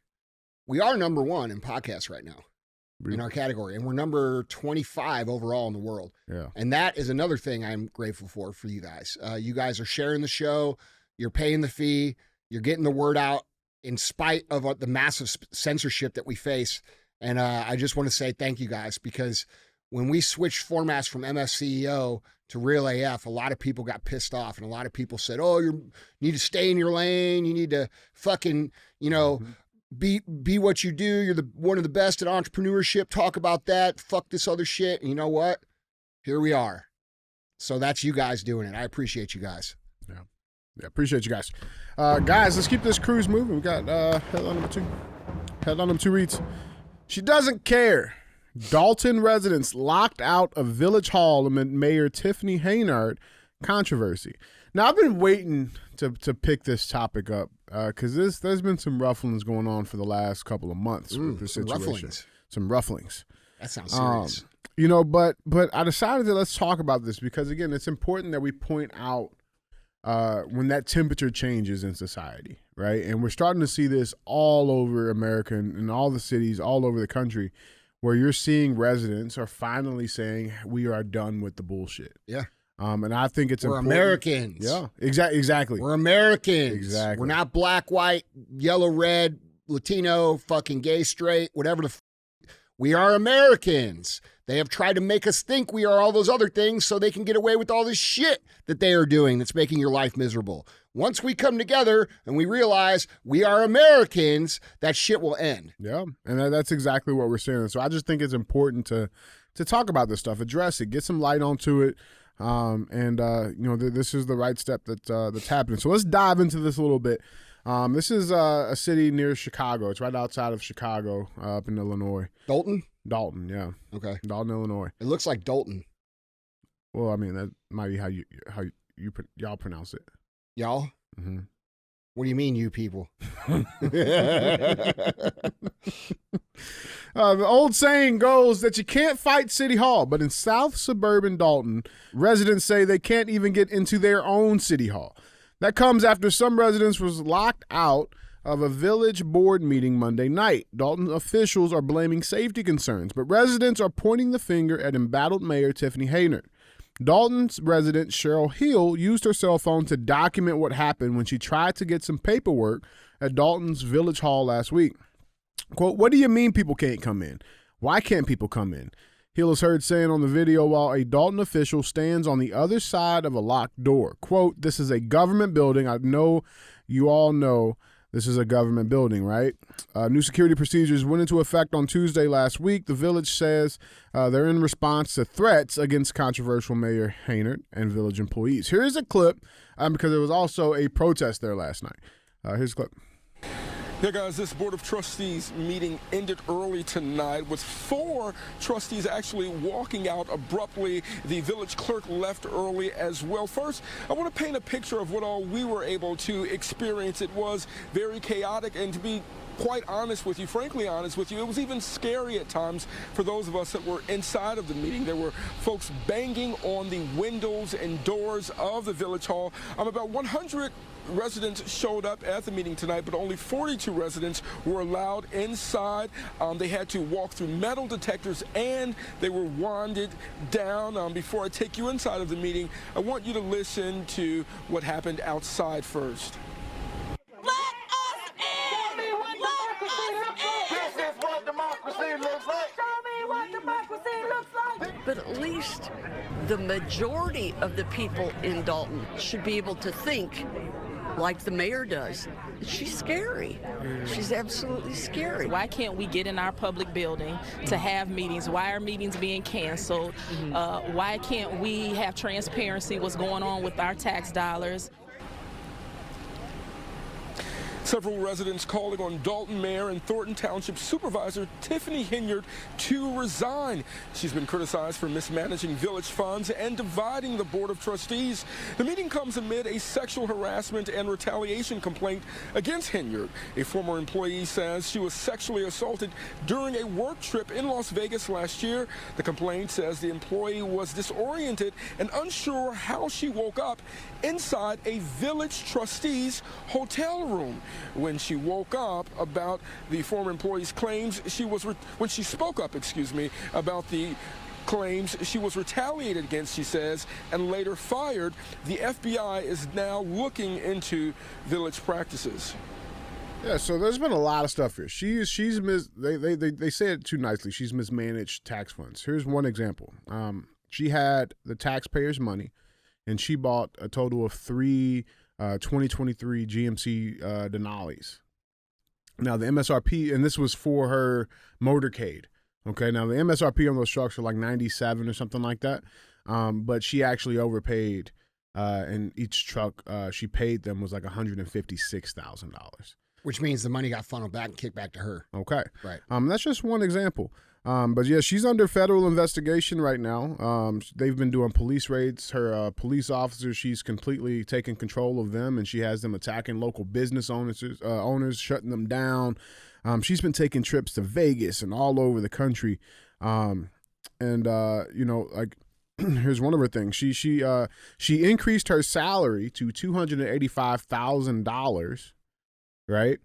we are number 1 in podcasts right now in our category, and we're number 25 overall in the world. Yeah. And that is another thing I'm grateful for you guys. You guys are sharing the show. You're paying the fee. You're getting the word out in spite of the massive censorship that we face. And I just want to say thank you guys, because when we switched formats from MSCEO to Real AF, a lot of people got pissed off, and a lot of people said, oh, you need to stay in your lane. You need to fucking, be what you do. You're one of the best at entrepreneurship. Talk about that. Fuck this other shit. And you know what? Here we are. So that's you guys doing it. I appreciate you guys. Yeah, appreciate you guys. Guys, let's keep this cruise moving. We got headline number 2. Headline number 2 reads, she doesn't care Dolton residents locked out of Village Hall amid Mayor Tiffany Henyard controversy. Now, I've been waiting to pick this topic up because there's been some rufflings going on for the last couple of months with the situation. Some rufflings. That sounds serious. You know, but I decided that let's talk about this because, again, it's important that we point out when that temperature changes in society, right? And we're starting to see this all over America and in all the cities all over the country where you're seeing residents are finally saying we are done with the bullshit. Yeah. And I think it's important. Americans. Yeah, exactly. We're Americans. Exactly. We're not black, white, yellow, red, Latino, fucking gay, straight, whatever we are Americans. They have tried to make us think we are all those other things so they can get away with all this shit that they are doing that's making your life miserable. Once we come together and we realize we are Americans, that shit will end. Yeah, and that's exactly what we're saying. So I just think it's important to talk about this stuff, address it, get some light onto it. This is the right step that's happening. So let's dive into this a little bit. This is a city near Chicago. It's right outside of Chicago, up in Illinois. Dolton? Dalton, yeah. Okay. Dalton, Illinois. It looks like Dolton. Well, I mean, that might be how y'all pronounce it. Y'all? Mm-hmm. What do you mean, you people? The old saying goes that you can't fight City Hall, but in South suburban Dalton, residents say they can't even get into their own City Hall. That comes after some residents was locked out of a village board meeting Monday night. Dalton officials are blaming safety concerns, but residents are pointing the finger at embattled Mayor Tiffany Henyard. Dalton's resident Cheryl Hill used her cell phone to document what happened when she tried to get some paperwork at Dalton's Village Hall last week. Quote, "What do you mean people can't come in? Why can't people come in?" Hill is heard saying on the video while a Dalton official stands on the other side of a locked door. Quote, "This is a government building. I know you all know this is a government building, right?" New security procedures went into effect on Tuesday last week. The village says they're in response to threats against controversial Mayor Henyard and village employees. Here's a clip because there was also a protest there last night. Here's a clip. Yeah, guys, this Board of Trustees meeting ended early tonight with 4 trustees actually walking out abruptly. The village clerk left early as well. First, I want to paint a picture of what all we were able to experience. It was very chaotic, and to be quite honest with you, frankly honest with you, it was even scary at times for those of us that were inside of the meeting. There were folks banging on the windows and doors of the Village Hall. About 100 residents showed up at the meeting tonight, but only 42 residents were allowed inside. They had to walk through metal detectors and they were wanded down. Before I take you inside of the meeting, I want you to listen to what happened outside first. Let us in! Let us in! This is what democracy looks like! Show me what democracy looks like! But at least the majority of the people in Dalton should be able to think like the mayor does. She's scary. She's absolutely scary. Why can't we get in our public building to have meetings? Why are meetings being canceled? Why can't we have transparency what's going on with our tax dollars? Several residents calling on Dolton Mayor and Thornton Township Supervisor Tiffany Henyard to resign. She's been criticized for mismanaging village funds and dividing the Board of Trustees. The meeting comes amid a sexual harassment and retaliation complaint against Henyard. A former employee says she was sexually assaulted during a work trip in Las Vegas last year. The complaint says the employee was disoriented and unsure how she woke up inside a village trustee's hotel room. When she woke up about the former employee's claims, when she spoke up, about the claims she was retaliated against, she says, and later fired. The FBI is now looking into village practices. Yeah, so there's been a lot of stuff here. They say it too nicely. She's mismanaged tax funds. Here's one example. She had the taxpayers' money, and she bought a total of 3 2023 GMC Denali's. Now the MSRP, and this was for her motorcade. Okay, now the MSRP on those trucks are like 97 or something like that. But she actually overpaid, and each truck she paid them was like $156,000. Which means the money got funneled back and kicked back to her. Okay. Right. That's just one example. But yeah, she's under federal investigation right now. They've been doing police raids. Her police officers, she's completely taken control of them, and she has them attacking local business owners, shutting them down. She's been taking trips to Vegas and all over the country. Here's one of her things. She increased her salary to $285,000, right?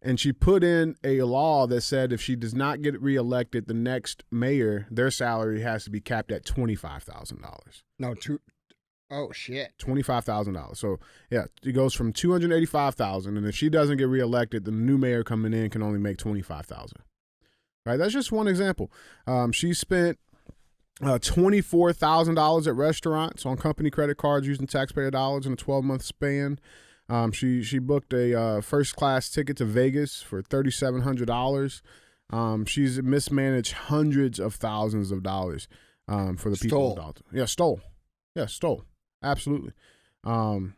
And she put in a law that said if she does not get reelected, the next mayor, their salary has to be capped at $25,000. No, oh shit, $25,000. So yeah, it goes from $285,000, and if she doesn't get reelected, the new mayor coming in can only make $25,000. Right? That's just one example. She spent $24,000 at restaurants on company credit cards using taxpayer dollars in a 12-month span. She booked a first class ticket to Vegas for $3,700. She's mismanaged hundreds of thousands of dollars for the people of Dolton. Yeah, stole. Absolutely. The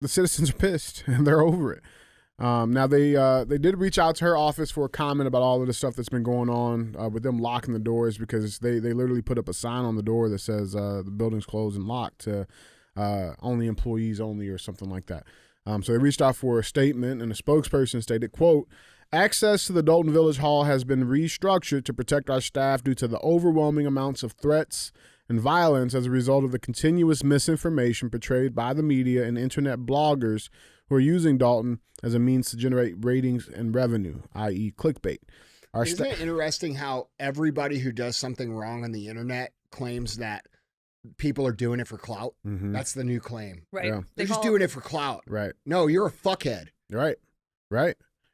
citizens are pissed and they're over it. Now they did reach out to her office for a comment about all of the stuff that's been going on with them locking the doors, because they literally put up a sign on the door that says the building's closed and locked to only employees only or something like that. So they reached out for a statement, and the spokesperson stated, quote, "Access to the Dolton Village Hall has been restructured to protect our staff due to the overwhelming amounts of threats and violence as a result of the continuous misinformation portrayed by the media and internet bloggers who are using Dolton as a means to generate ratings and revenue, i.e. clickbait." Isn't it interesting how everybody who does something wrong on the internet claims that people are doing it for clout? Mm-hmm. That's the new claim. Right. Yeah. They're just doing it for clout. Right. No, you're a fuckhead. Right.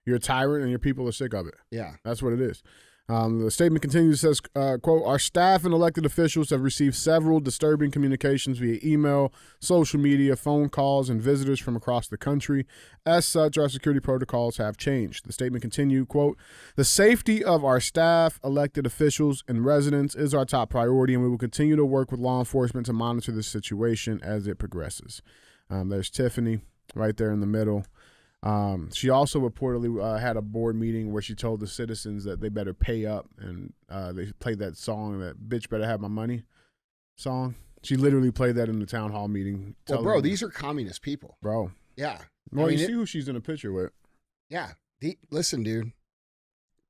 You're a tyrant and your people are sick of it. Yeah. That's what it is. The statement continues, says, quote, "Our staff and elected officials have received several disturbing communications via email, social media, phone calls, and visitors from across the country. As such, our security protocols have changed." The statement continued, quote, "The safety of our staff, elected officials, and residents is our top priority, and we will continue to work with law enforcement to monitor this situation as it progresses." There's Tiffany right there in the middle. She also reportedly had a board meeting where she told the citizens that they better pay up, and they played that song, that "Bitch Better Have My Money" song. She literally played that in the town hall meeting. Well, bro, these are communist people. Bro. Yeah. Well, you see who she's in a picture with. Yeah. Listen, dude.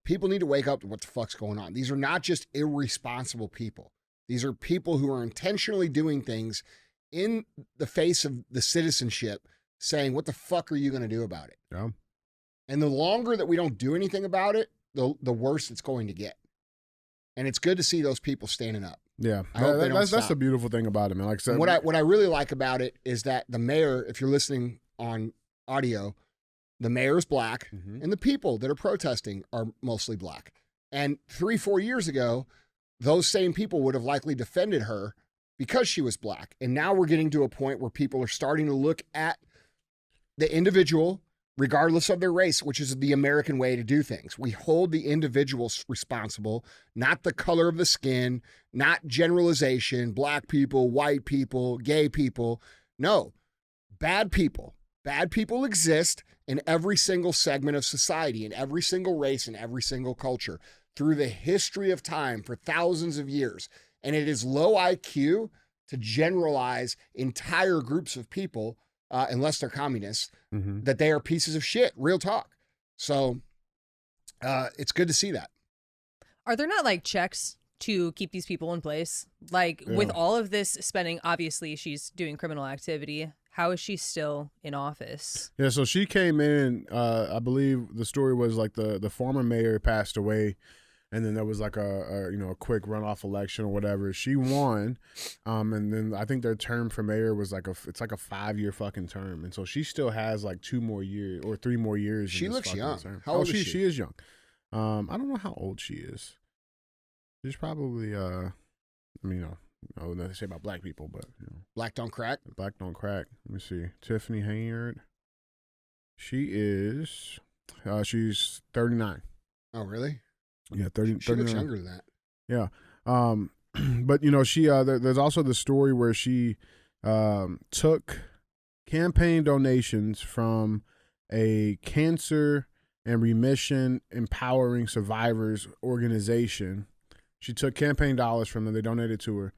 People need to wake up to what the fuck's going on. These are not just irresponsible people. These are people who are intentionally doing things in the face of the citizenship, saying, what the fuck are you going to do about it? Yeah. And the longer that we don't do anything about it, the worse it's going to get. And it's good to see those people standing up. Yeah. I hope they don't that's stop. the beautiful thing about it, man. Like I said, what I really like about it is that the mayor, if you're listening on audio, the mayor is black, and the people that are protesting are mostly black. And 3-4 years ago, those same people would have likely defended her because she was black. And now we're getting to a point where people are starting to look at the individual, regardless of their race, which is the American way to do things. We hold the individuals responsible, not the color of the skin, not generalization, black people, white people, gay people. No, bad people. Bad people exist in every single segment of society, in every single race, in every single culture, through the history of time for thousands of years. And it is low IQ to generalize entire groups of people, unless they're communists, that they are pieces of shit. Real talk. So it's good to see that. Are there not like checks to keep these people in place? Like with all of this spending, obviously she's doing criminal activity. How is she still in office? Yeah, so she came in, I believe the story was like the former mayor passed away, and then there was like a quick runoff election or whatever. She won, and then I think their term for mayor was it's like a 5-year fucking term, and so she still has like 2 more years or 3 more years. She in this looks fucking young. term. How old is she? she? She is young. I don't know how old she is. She's probably they say about black people, but black don't crack. Black don't crack. Let me see. Tiffany Henyard. She is. She's 39. Oh, really? Yeah, 30. She looks younger than that. Yeah. But she. There's also the story where she took campaign donations from a cancer and Remission Empowering Survivors organization. She took campaign dollars from them. They donated to her.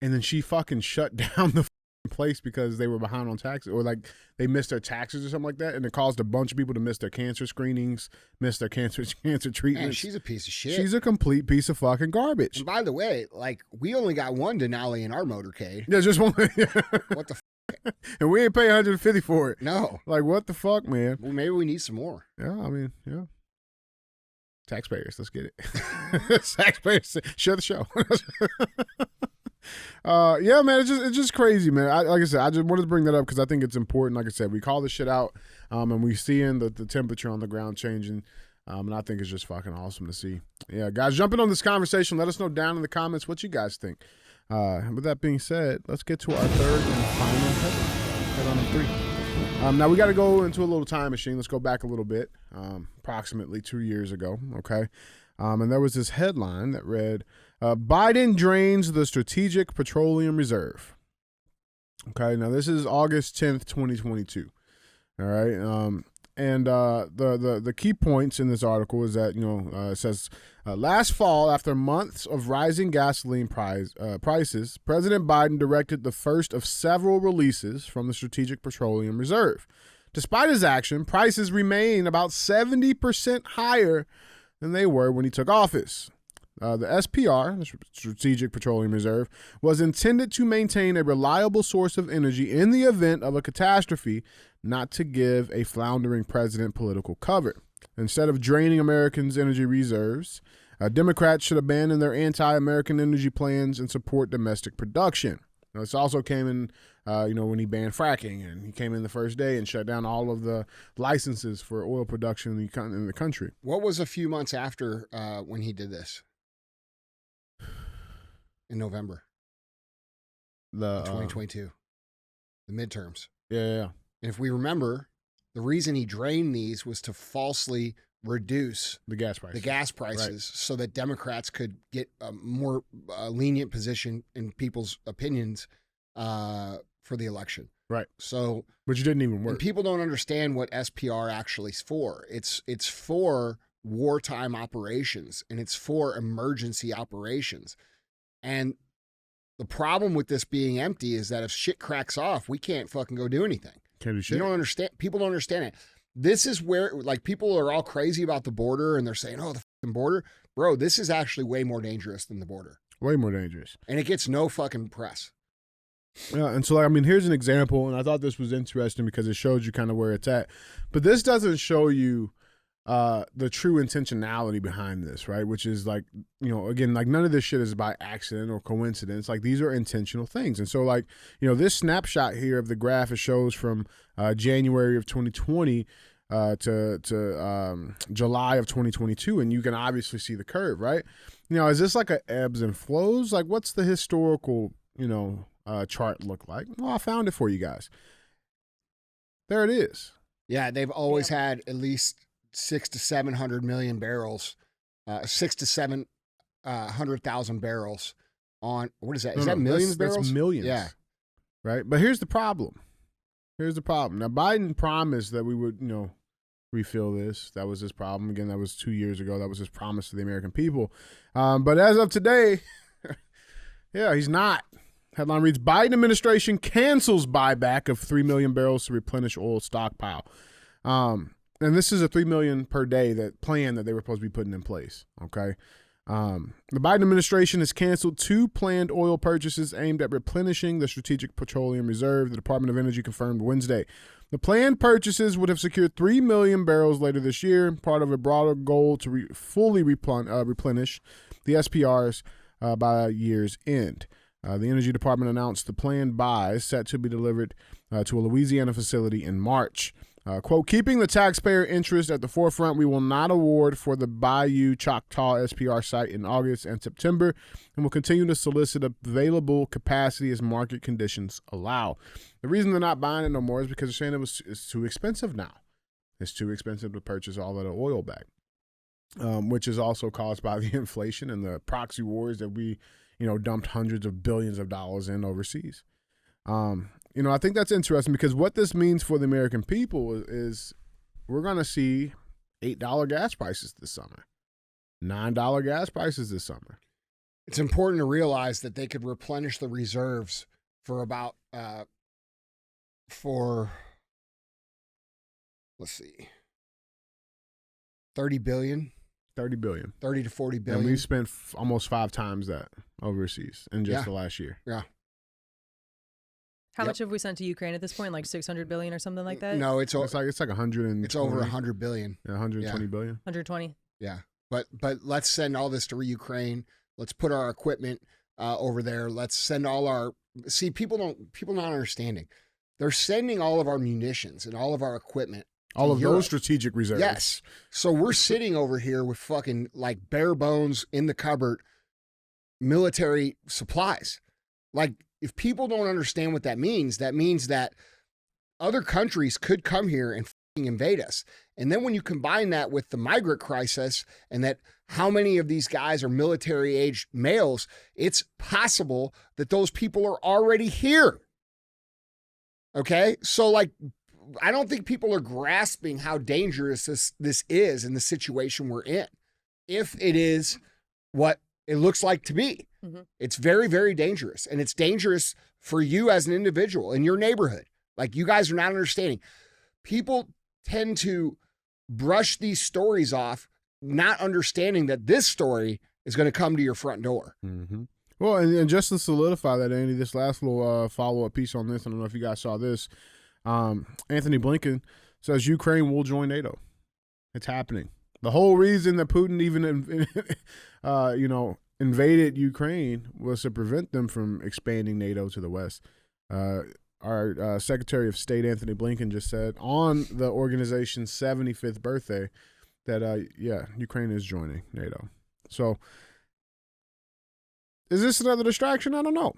And then she fucking shut down the place because they were behind on taxes, or like they missed their taxes or something like that. And it caused a bunch of people to miss their cancer screenings, miss their cancer treatments. Man, she's a piece of shit. She's a complete piece of fucking garbage. And by the way, like, we only got one Denali in our motorcade. Yeah, just one. What the and we ain't pay $150 for it. No. Like, what the fuck, man? Well, maybe we need some more. Yeah, I mean, yeah. Taxpayers, let's get it. Taxpayers, share the show. Yeah, man, it's just crazy, man. Like I said, I just wanted to bring that up because I think it's important. Like I said, we call this shit out, and we seeing the temperature on the ground changing, and I think it's just fucking awesome to see. Yeah, guys, jump in on this conversation. Let us know down in the comments what you guys think. With that being said, let's get to our third and final headline. Now we got to go into a little time machine. Let's go back a little bit, approximately 2 years ago. Okay, and there was this headline that read, Biden drains the Strategic Petroleum Reserve. Okay, now this is August 10th, 2022. All right, and the key points in this article is that, it says, last fall, after months of rising gasoline prices, President Biden directed the first of several releases from the Strategic Petroleum Reserve. Despite his action, prices remain about 70% higher than they were when he took office. The SPR, the Strategic Petroleum Reserve, was intended to maintain a reliable source of energy in the event of a catastrophe, not to give a floundering president political cover. Instead of draining Americans' energy reserves, Democrats should abandon their anti-American energy plans and support domestic production. Now, this also came in, when he banned fracking, and he came in the first day and shut down all of the licenses for oil production in the country. What was a few months after when he did this? In November. The 2022. The midterms. Yeah. And if we remember, the reason he drained these was to falsely reduce the gas prices, right, so that Democrats could get a more lenient position in people's opinions for the election. Right. So, which didn't even work. And people don't understand what SPR actually is for. It's for wartime operations, and it's for emergency operations. And the problem with this being empty is that if shit cracks off, we can't fucking go do anything. Can't do shit. You don't understand. People don't understand it. This is where, like, people are all crazy about the border, and they're saying, oh, the fucking border. Bro, this is actually way more dangerous than the border. Way more dangerous. And it gets no fucking press. Yeah, and so, here's an example, and I thought this was interesting because it shows you kind of where it's at. But this doesn't show you the true intentionality behind this, right? Which is again, none of this shit is by accident or coincidence. Like, these are intentional things. And so, this snapshot here of the graph, it shows from January of 2020 to July of 2022, and you can obviously see the curve, right? Is this like a ebbs and flows? Like, what's the historical, chart look like? Well, I found it for you guys. There it is. Yeah, they've always had at least 600 to 700 million barrels, 600 to 700,000 barrels on, what is that? Is that millions barrels? That's millions. Yeah. Right. But here's the problem. Now, Biden promised that we would, refill this. That was his problem. Again, that was 2 years ago. That was his promise to the American people. But as of today, yeah, he's not. Headline reads, Biden administration cancels buyback of 3 million barrels to replenish oil stockpile. And this is a 3 million per day plan that they were supposed to be putting in place. Okay. The Biden administration has canceled 2 planned oil purchases aimed at replenishing the Strategic Petroleum Reserve, the Department of Energy confirmed Wednesday. The planned purchases would have secured 3 million barrels later this year, part of a broader goal to fully replenish the SPRs by year's end. The Energy Department announced the planned buys set to be delivered to a Louisiana facility in March. Quote, keeping the taxpayer interest at the forefront, we will not award for the Bayou Choctaw SPR site in August and September, and will continue to solicit available capacity as market conditions allow. The reason they're not buying it no more is because they're saying it's too expensive now. It's too expensive to purchase all of the oil back, which is also caused by the inflation and the proxy wars that we, dumped hundreds of billions of dollars in overseas. I think that's interesting because what this means for the American people is we're going to see $8 gas prices this summer, $9 gas prices this summer. It's important to realize that they could replenish the reserves for about, let's see, 30 billion. 30 billion. 30 to 40 billion. And we spent almost 5 times that overseas in just the last year. Yeah. How much have we sent to Ukraine at this point? Like 600 billion or something like that? No, it's like 100. It's over 100 billion. Yeah, 120 billion. 120. Yeah. But let's send all this to Ukraine. Let's put our equipment over there. Let's send all our people not understanding. They're sending all of our munitions and all of our equipment. All of those strategic reserves. Yes. So we're sitting over here with fucking like bare bones in the cupboard military supplies. Like, if people don't understand what that means that other countries could come here and fucking invade us. And then when you combine that with the migrant crisis and that how many of these guys are military-aged males, it's possible that those people are already here. Okay? So, like, I don't think people are grasping how dangerous this is in the situation we're in. If it is what it looks like to be. Mm-hmm. It's very, very dangerous. And it's dangerous for you as an individual in your neighborhood. Like, you guys are not understanding. People tend to brush these stories off, not understanding that this story is going to come to your front door. Mm-hmm. Well, and just to solidify that, Andy, this last little follow-up piece on this, I don't know if you guys saw this. Anthony Blinken says Ukraine will join NATO. It's happening. The whole reason that Putin even, invaded Ukraine was to prevent them from expanding NATO to the West. Our Secretary of State, Anthony Blinken, just said on the organization's 75th birthday that, Ukraine is joining NATO. So is this another distraction? I don't know.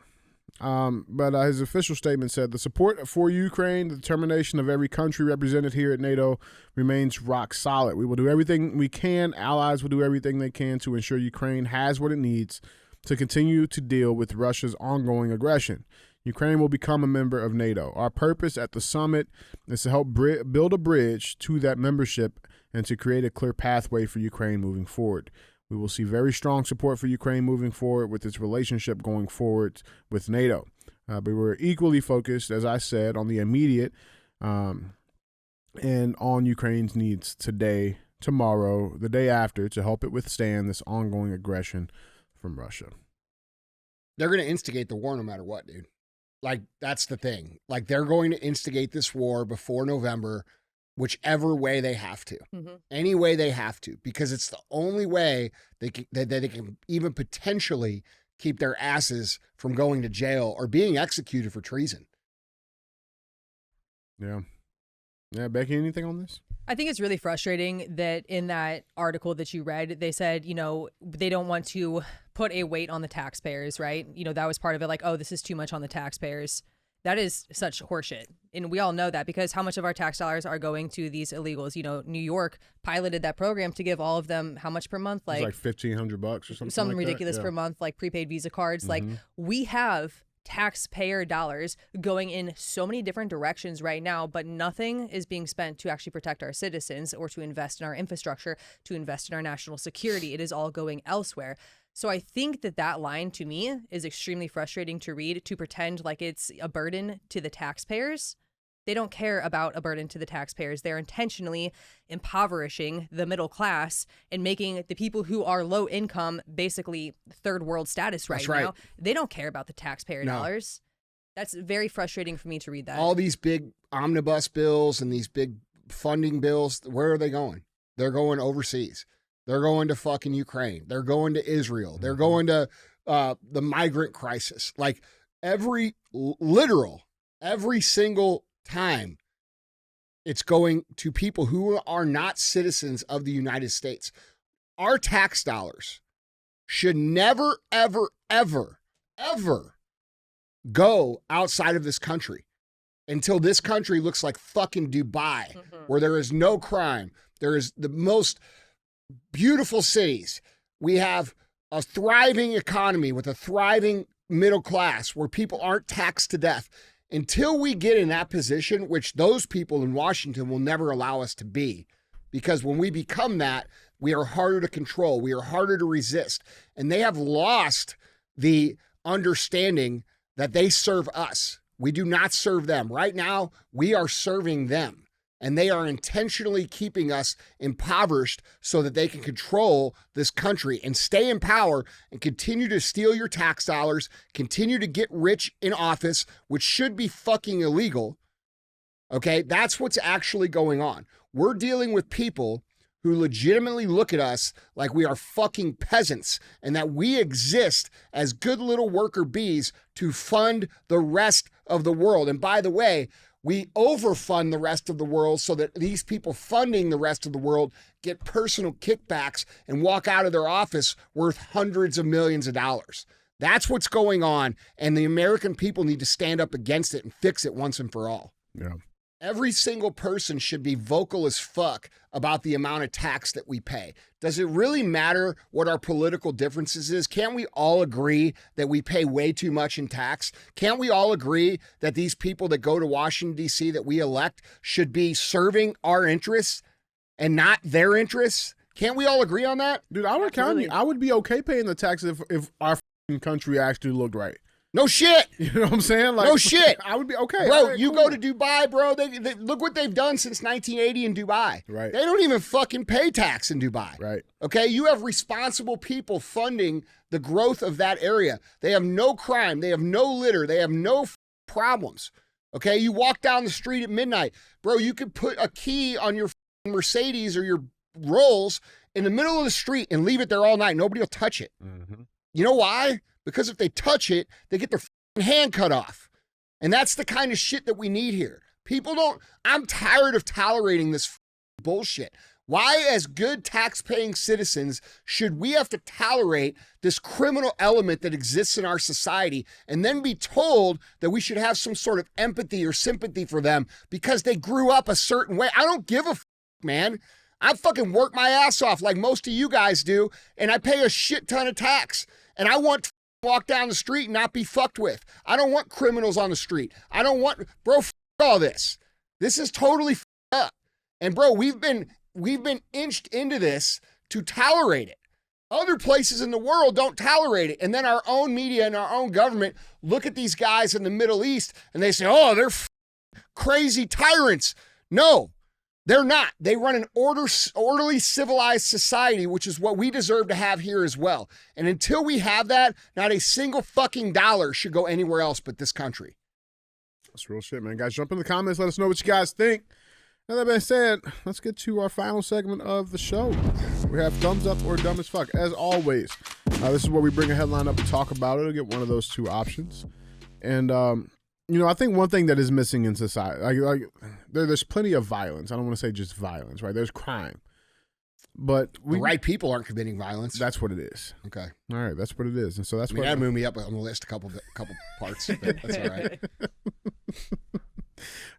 But his official statement said the support for Ukraine, the determination of every country represented here at NATO remains rock solid. We will do everything we can. Allies will do everything they can to ensure Ukraine has what it needs to continue to deal with Russia's ongoing aggression. Ukraine will become a member of NATO. Our purpose at the summit is to help build a bridge to that membership and to create a clear pathway for Ukraine moving forward. We will see very strong support for Ukraine moving forward with its relationship going forward with NATO. But we're equally focused, as I said, on the immediate and on Ukraine's needs today, tomorrow, the day after, to help it withstand this ongoing aggression from Russia. They're going to instigate the war no matter what, dude. Like, that's the thing. Like, they're going to instigate this war before November, whichever way they have to, any way they have to, because it's the only way they can even potentially keep their asses from going to jail or being executed for treason. Yeah. Yeah, Becky, anything on this? I think it's really frustrating that in that article that you read, they said, they don't want to put a weight on the taxpayers, right? That was part of it, like, oh, this is too much on the taxpayers. That is such horseshit. And we all know that because how much of our tax dollars are going to these illegals? New York piloted that program to give all of them how much per month? Like $1,500 or something. Something like ridiculous that. Per month, like prepaid Visa cards. Like, we have taxpayer dollars going in so many different directions right now, but nothing is being spent to actually protect our citizens or to invest in our infrastructure, to invest in our national security. It is all going elsewhere. So I think that line to me is extremely frustrating to read, to pretend like it's a burden to the taxpayers. They don't care about a burden to the taxpayers. They're intentionally impoverishing the middle class and making the people who are low income basically third world status right now. They don't care about the taxpayer dollars. That's very frustrating for me to read that. All these big omnibus bills and these big funding bills, where are they going? They're going overseas. They're going to fucking Ukraine. They're going to Israel. They're going to the migrant crisis. Like, every single time it's going to people who are not citizens of the United States. Our tax dollars should never, ever, ever, ever go outside of this country until this country looks like fucking Dubai, where there is no crime. There is the most beautiful cities. We have a thriving economy with a thriving middle class where people aren't taxed to death. Until we get in that position, which those people in Washington will never allow us to be, because when we become that, we are harder to control. We are harder to resist. And they have lost the understanding that they serve us. We do not serve them. Right now, we are serving them. And they are intentionally keeping us impoverished so that they can control this country and stay in power and continue to steal your tax dollars, continue to get rich in office, which should be fucking illegal. Okay, that's what's actually going on. We're dealing with people who legitimately look at us like we are fucking peasants and that we exist as good little worker bees to fund the rest of the world. And by the way, we overfund the rest of the world so that these people funding the rest of the world get personal kickbacks and walk out of their office worth hundreds of millions of dollars. That's what's going on, and the American people need to stand up against it and fix it once and for all. Yeah. Every single person should be vocal as fuck about the amount of tax that we pay. Does it really matter what our political differences is? Can't we all agree that we pay way too much in tax? Can't we all agree that these people that go to Washington, D.C. that we elect should be serving our interests and not their interests? Can't we all agree on that? Dude, I would be okay paying the taxes if our country actually looked right. No shit. You know what I'm saying? No shit. I would be okay. Bro, right, you cool. go to Dubai, bro. They look what they've done since 1980 in Dubai. Right. They don't even fucking pay tax in Dubai. Right. Okay? You have responsible people funding the growth of that area. They have no crime. They have no litter. They have no problems. Okay? You walk down the street at midnight. Bro, you could put a key on your Mercedes or your Rolls in the middle of the street and leave it there all night. Nobody will touch it. Mm-hmm. You know why? Because if they touch it, they get their hand cut off. And that's the kind of shit that we need here. I'm tired of tolerating this bullshit. Why, as good tax-paying citizens, should we have to tolerate this criminal element that exists in our society and then be told that we should have some sort of empathy or sympathy for them because they grew up a certain way? I don't give a man. I fucking work my ass off like most of you guys do, and I pay a shit ton of tax. And I want to walk down the street and not be fucked with. I don't want criminals on the street. I don't want, bro, all this. This is totally up. And bro, we've been inched into this to tolerate it. Other places in the world don't tolerate it. And then our own media and our own government look at these guys in the Middle East and they say, oh, they're crazy tyrants. No. They're not. They run an orderly, civilized society, which is what we deserve to have here as well. And until we have that, not a single fucking dollar should go anywhere else but this country. That's real shit, man. Guys, jump in the comments. Let us know what you guys think. Now that being said, let's get to our final segment of the show. We have thumbs up or dumb as fuck. As always, this is where we bring a headline up and talk about it. We'll get one of those two options. And, I think one thing that is missing in society, there's plenty of violence. I don't want to say just violence, right? There's crime. But the right people aren't committing violence. That's what it is. Okay. All right, that's what it is. And so that's that moved me up on the list a couple parts. But that's all right.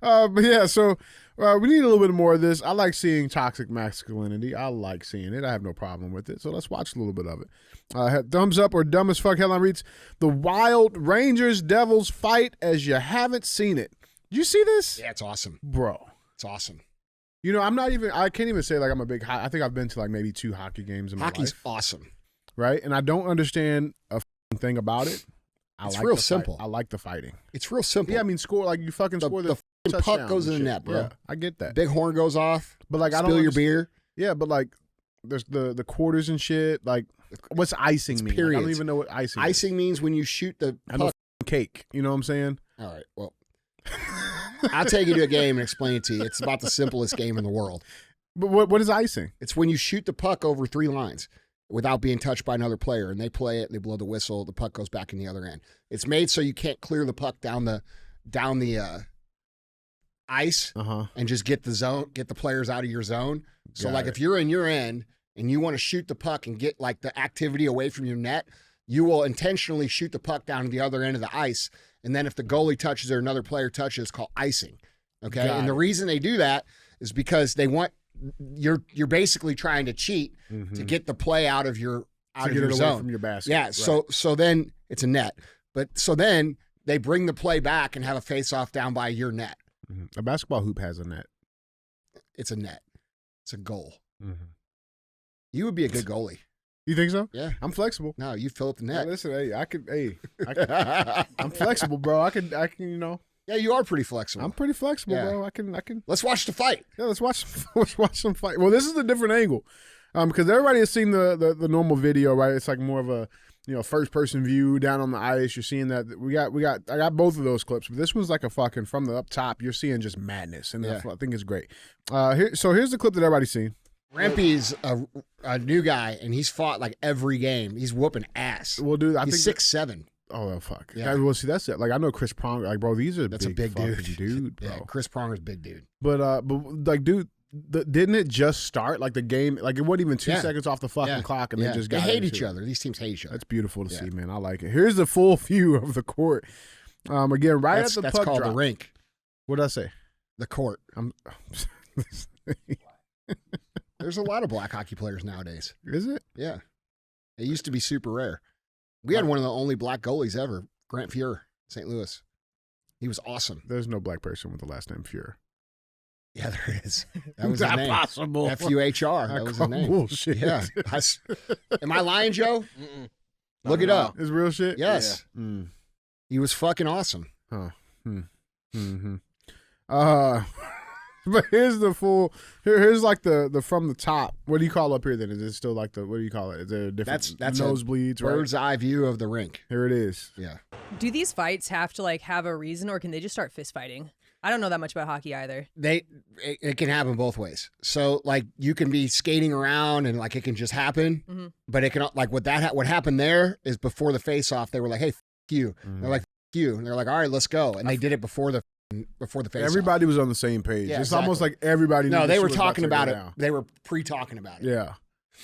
But yeah, so we need a little bit more of this. I like seeing toxic masculinity. I like seeing it. I have no problem with it. So let's watch a little bit of it. Thumbs up or dumb as fuck headline reads, the Wild Rangers Devils fight as you haven't seen it. You see this? Yeah, it's awesome. Bro. It's awesome. I can't even say like I'm a big, I think I've been to like maybe 2 hockey games in my life. Hockey's awesome. Right? And I don't understand a thing about it. It's real simple. I like the fighting. It's real simple. Yeah, I mean, score like you fucking score the puck goes in the net, bro. Yeah, I get that. Big horn goes off. But like, I don't spill your beer. Yeah, but like, there's the quarters and shit. Like, what's icing mean? Like, I don't even know what icing. Icing means when you shoot the puck. I know cake. You know what I'm saying? All right. Well, I'll take you to a game and explain it to you. It's about the simplest game in the world. But what is icing? It's when you shoot the puck over 3 lines without being touched by another player, and they play it, and they blow the whistle, the puck goes back in the other end. It's made so you can't clear the puck down the ice and just get the players out of your zone. So like if you're in your end and you want to shoot the puck and get like the activity away from your net, you will intentionally shoot the puck down to the other end of the ice. And then if the goalie touches or another player touches, it's called icing. Okay. And the reason they do that is because they want you're basically trying to cheat to get the play out of your zone away from your basket. Yeah. Right. So then it's a net. But so then they bring the play back and have a face off down by your net. A basketball hoop has a net. It's a net. It's a goal. Mm-hmm. You would be a good goalie. You think so? Yeah. I'm flexible. No, you fill up the net. Hey, listen, I'm flexible, bro. I can, you know. Yeah, you are pretty flexible. I'm pretty flexible, Yeah. bro. I can. Let's watch the fight. Yeah, let's watch some fight. Well, this is a different angle, because everybody has seen the normal video, right? It's like more of a first person view down on the ice. You're seeing that I got both of those clips, but this one's like a fucking from the up top. You're seeing just madness, and I think it's great. So here's the clip that everybody's seen. Rampy's a new guy, and he's fought like every game. He's whooping ass. Well, dude, I he's think 6'7". Oh fuck! Yeah. Well, see, that's it. Like I know Chris Pronger. Like, bro, That's a big dude, bro. Yeah, Chris Pronger's a big dude. But like, dude, didn't it just start? Like the game, like it wasn't even 2 seconds off the fucking clock, and they just got hate into each it. other. These teams hate each other. That's beautiful to see, man. I like it. Here's the full view of the court. Again, right at the that's puck called drop. the rink. What did I say? The court. There's a lot of black hockey players nowadays. Is it? Yeah. It used to be super rare. We had one of the only black goalies ever, Grant Fuhr, St. Louis. He was awesome. There's no black person with the last name Fuhr. Yeah, there is. That was It's his name. possible. F-U-H-R. That was his name. Bullshit. Yeah. Am I lying, Joe? Look it up. It's real shit? Yes. Yeah. Mm. He was fucking awesome. Huh. Mm-hmm. But here's the full. Here's like the from the top. What do you call up here? Then is it still like the? What do you call it? Is there a different? That's nosebleeds. A bird's eye view of the rink. Here it is. Yeah. Do these fights have to like have a reason, or can they just start fist fighting? I don't know that much about hockey either. It can happen both ways. So like you can be skating around and like it can just happen, but it can like what happened there is before the face off. They were like, "Hey, f you." They're like, "F you," and they're like, "All right, let's go." And they did it before the face. Everybody was on the same page. Yeah, it's almost like everybody. No, knew they the were shit was talking about it. down. They were pre-talking about it.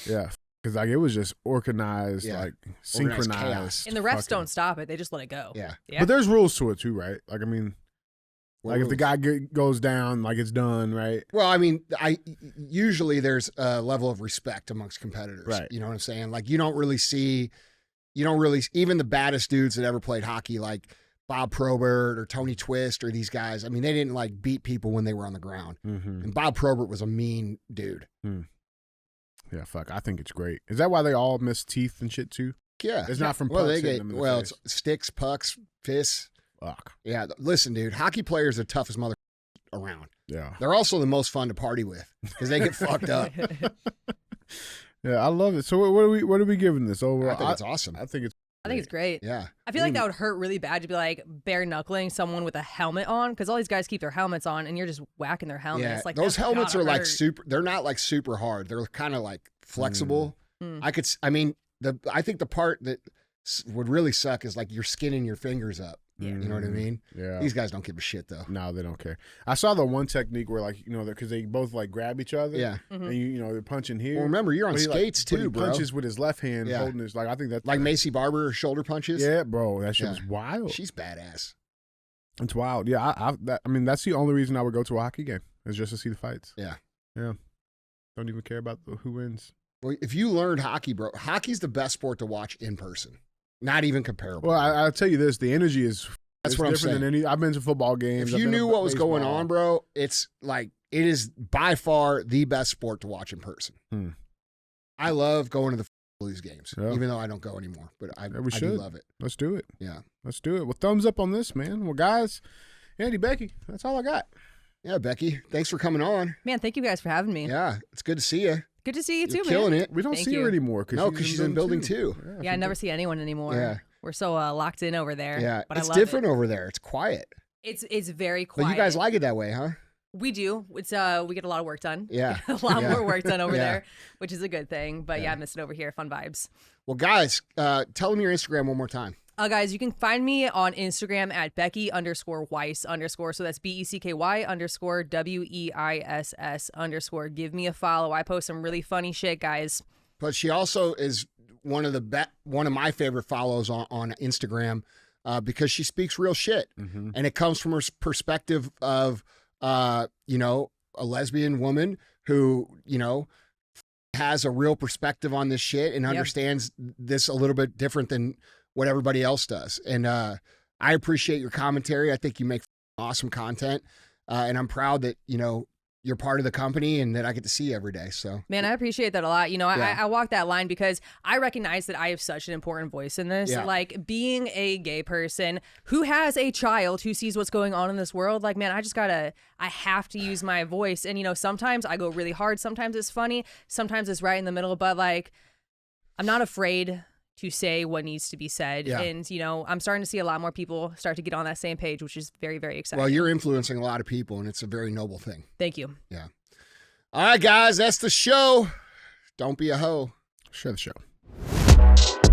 Yeah. Because like it was just organized, Yeah. like Organized synchronized. chaos. And the refs don't stop it; they just let it go. Yeah. But there's rules to it too, right? Like I mean, What like if the rules? guy goes down, like it's done, right? Well, I mean, usually there's a level of respect amongst competitors. Right. You know what I'm saying? Like you don't really even the baddest dudes that ever played hockey, like Bob Probert or Tony Twist or these guys. I mean, they didn't like beat people when they were on the ground. Mm-hmm. And Bob Probert was a mean dude. Yeah, fuck. I think it's great. Is that why they all miss teeth and shit too? Yeah. It's not from well, pucks they hitting get them in the well, face. it's sticks, pucks, fists. Fuck. Yeah. Listen, dude, hockey players are the toughest mother around. Yeah. They're also the most fun to party with because they get fucked up. Yeah, I love it. So what are we giving this overall? I think it's awesome. I think it's great. Yeah. I feel like that would hurt really bad to be like bare knuckling someone with a helmet on, because all these guys keep their helmets on and you're just whacking their helmets. Yeah, Like those that's helmets gotta are like hurt. super. They're not like super hard. They're kind of like flexible. I think the part that would really suck is like you're skinning your fingers up. Yeah. You know what I mean? Yeah. These guys don't give a shit though. No, they don't care. I saw the one technique where like because they both like grab each other. Yeah. And they're punching here. Well, remember you're on But he, skates but he too, bro. punches with his left hand, Yeah. holding his I think that's Like Macy Barber shoulder punches. Yeah, bro, that shit Yeah. was wild. She's badass. It's wild. Yeah, I mean that's the only reason I would go to a hockey game is just to see the fights. Yeah. Yeah. Don't even care about who wins. Well, if you learned hockey, bro, hockey's the best sport to watch in person. Not even comparable. Well, I'll tell you this: the energy is That's it's what I'm different saying. than any. I've been to football games. If I've you been knew to what was going baseball. on, bro, it's like it is by far the best sport to watch in person. I love going to the Blues games, even though I don't go anymore. But I we do should love it. Let's do it. Yeah, let's do it. Well, thumbs up on this, man. Well, guys, Andy, Becky, that's all I got. Yeah, Becky, thanks for coming on. Man, thank you guys for having me. Yeah, it's good to see you. Good to see you too, You're killing man. it. We don't Thank see you. her anymore because she's in building two. Yeah, I never see anyone anymore. Yeah. We're so locked in over there. Yeah, but it's I love different it. over there. It's quiet. It's very quiet. But you guys like it that way, huh? We do. It's we get a lot of work done. Yeah. a lot Yeah. more work done over Yeah. there, which is a good thing. But yeah, I miss it over here. Fun vibes. Well, guys, tell them your Instagram one more time. Guys, you can find me on Instagram at Becky_Weiss_. So that's BECKY_WEISS_. Give me a follow. I post some really funny shit, guys. But she also is one of my favorite follows on Instagram because she speaks real shit, and it comes from her perspective of a lesbian woman who has a real perspective on this shit and understands this a little bit different than what everybody else does. And I appreciate your commentary. I think you make awesome content, and I'm proud that you're part of the company and that I get to see every day. So, man, I appreciate that a lot. You know, Yeah. I walk that line because I recognize that I have such an important voice in this. Yeah. Like, being a gay person who has a child who sees what's going on in this world, like, man, I have to use my voice. And, you know, sometimes I go really hard. Sometimes it's funny. Sometimes it's right in the middle. But, like, I'm not afraid to say what needs to be said. Yeah. And, you know, I'm starting to see a lot more people start to get on that same page, which is very, very exciting. well, you're influencing a lot of people, and it's a very noble thing. Thank you. Yeah. All right, guys, that's the show. Don't be a hoe. Share the show.